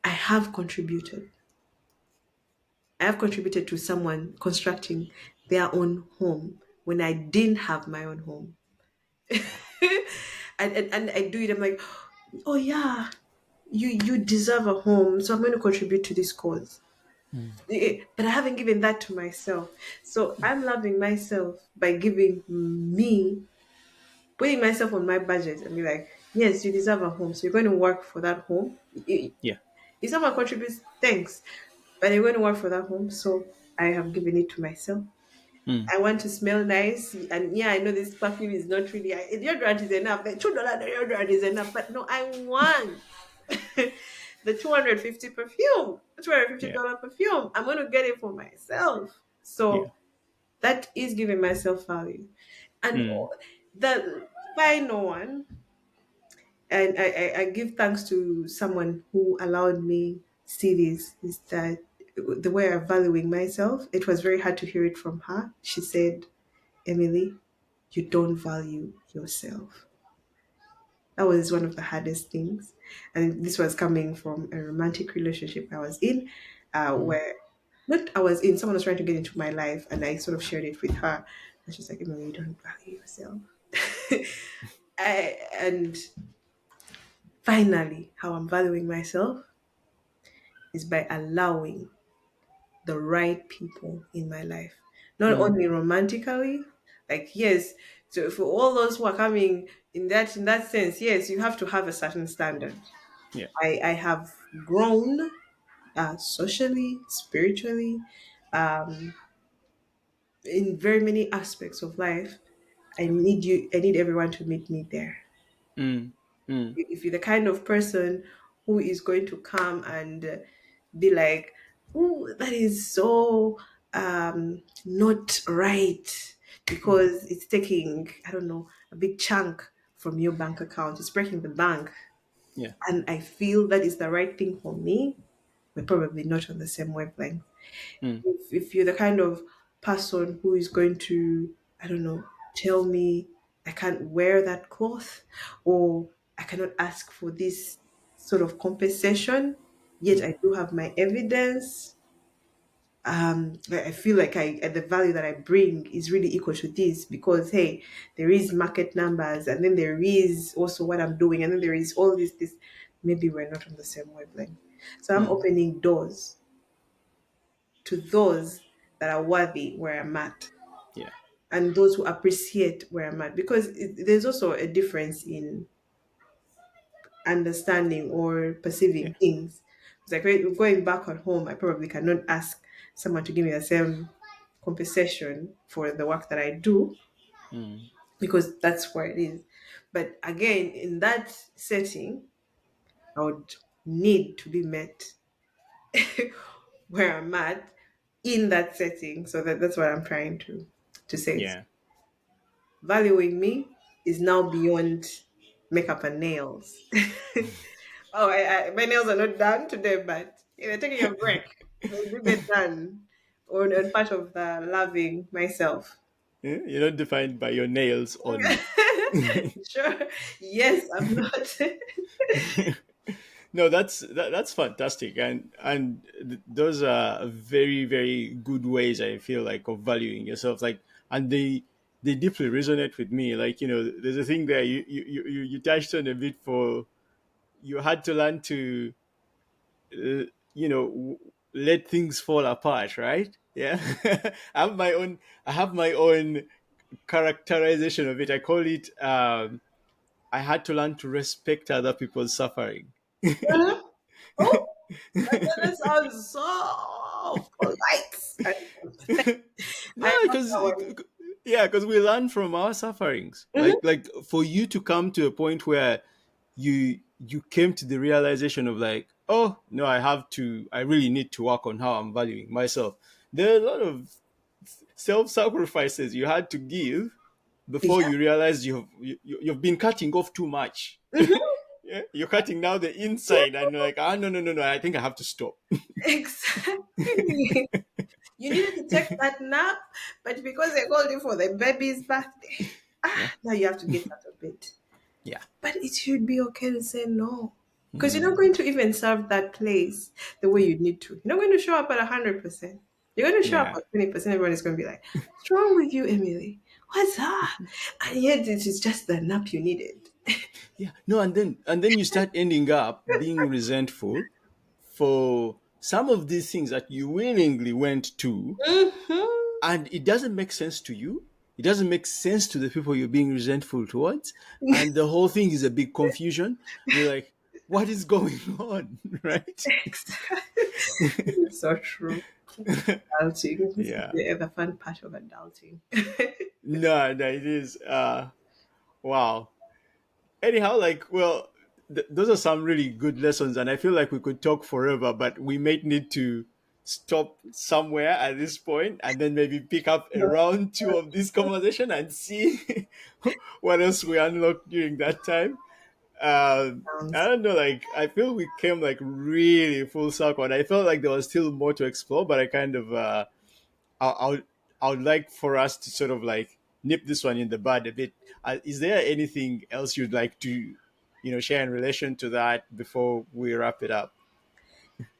I have contributed. I have contributed to someone constructing their own home when I didn't have my own home. And I do it. I'm like, oh yeah, you deserve a home, so I'm going to contribute to this cause. But I haven't given that to myself. So I'm loving myself by giving me, putting myself on my budget and be like, yes, you deserve a home. So you're going to work for that home. Yeah. If someone contributes, thanks. But you're going to work for that home. So I have given it to myself. Mm. I want to smell nice. And yeah, I know this perfume is not really, deodorant is enough. The $2 deodorant is enough. But no, I want the 250 perfume, Yeah. $250 perfume. I'm going to get it for myself. Yeah. So that is giving myself value. And Mm. the final one, and I give thanks to someone who allowed me see this, is that the way I'm valuing myself, it was very hard to hear it from her. She said, Emily, you don't value yourself. That was one of the hardest things. And this was coming from a romantic relationship I was in, Mm. where not I was in, someone was trying to get into my life, and I sort of shared it with her. And she's like, Emily, you don't value yourself. And finally, how I'm valuing myself is by allowing the right people in my life. Not Mm. only romantically, like yes, so for all those who are coming in that sense, yes, you have to have a certain standard. Yeah. I have grown socially, spiritually, um, in very many aspects of life. I need everyone to meet me there. Mm. Mm. If you're the kind of person who is going to come and be like, oh, that is so not right Mm. because it's taking, I don't know, a big chunk from your bank account, it's breaking the bank, Yeah. and I feel that is the right thing for me, we're probably not on the same wavelength. Mm. If you're the kind of person who is going to, I don't know, tell me I can't wear that cloth or I cannot ask for this sort of compensation, yet Mm. I do have my evidence. I feel like the value that I bring is really equal to this because hey, there is market numbers, and then there is also what I'm doing, and then there is all this. Maybe we're not on the same wavelength, so I'm Mm. opening doors to those that are worthy where I'm at Yeah. and those who appreciate where I'm at. Because there's also a difference in understanding or Yeah. perceiving things. It's like going back at home, I probably cannot ask someone to give me the same compensation for the work that I do Mm. because that's where it is. But again, in that setting, I would need to be met where I'm at in that setting. So that's what I'm trying to say. Yeah. Valuing me is now beyond makeup and nails. Oh, my nails are not done today, but they're taking a break. They do get done on part of the loving myself. Yeah, you're not defined by your nails only. Sure. Yes, I'm not. No, that's fantastic, and those are very very good ways I feel like of valuing yourself. Like, and they deeply resonate with me. Like, there's a thing there you touched on a bit. For you had to learn to uh, let things fall apart, right? Yeah. I have my own characterization of it. I call it I had to learn to respect other people's suffering. Mhm. Oh, that sounds so polite and pathetic. No, I love because that one. yeah, because we learn from our sufferings. Mhm. Like for you to come to a point where you came to the realization of like, oh no, I really need to work on how I'm valuing myself. There are a lot of self-sacrifices you had to give before Yeah. you realize you've been cutting off too much. Mhm. Yeah, you're cutting now the inside, and you're like, no, no, no, no, I think I have to stop. Exactly. You needed to take that nap, but because they called you for the baby's birthday, Yeah, now you have to get out of bed. yeah. But it should be okay to say no. Because you're not Mm, going to even serve that place the way you need to. You're not going to show up at 100%. You're going to show up yeah. at 20%. Everyone is going to be like, what's wrong with you, Emily? What's up? And yet it is just the nap you needed. Yeah, no, and then you start ending up being resentful for some of these things that you willingly went to, Hmm. and it doesn't make sense to you. It doesn't make sense to the people you're being resentful towards, and the whole thing is a big confusion. You're like, what is going on, right? It's so true. Adulting. This is Yeah. the fun part of adulting. No, no, it is. Wow. Anyhow, like, well, those are some really good lessons, and I feel like we could talk forever, but we might need to stop somewhere at this point and then maybe pick up a round two of this conversation and see what else we unlock during that time. I Sounds don't know, like, I feel we came like really full circle, and I felt like there was still more to explore, but I kind of I would I would like for us to sort of like nip this one in the bud a bit. Is there anything else you'd like to share in relation to that before we wrap it up?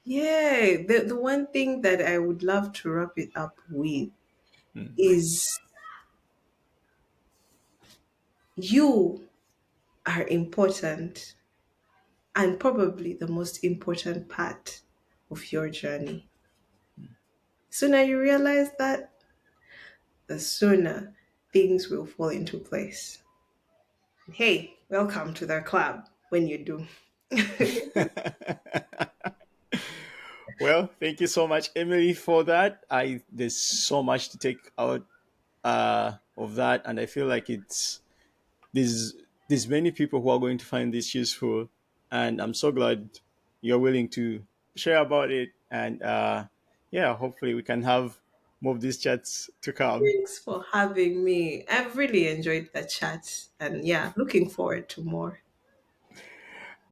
Yeah, the one thing that I would love to wrap it up with Mm. is you are important and probably the most important part of your journey. Sooner you realize that, the sooner things will fall into place. Hey, welcome to the club when you do. Well, thank you so much, Emily, for that. I There's so much to take out of that, and I feel like there's there's many people who are going to find this useful, and I'm so glad you're willing to share about it. And yeah, hopefully we can have more of these chats to come. Thanks for having me. I've really enjoyed the chat and yeah, looking forward to more.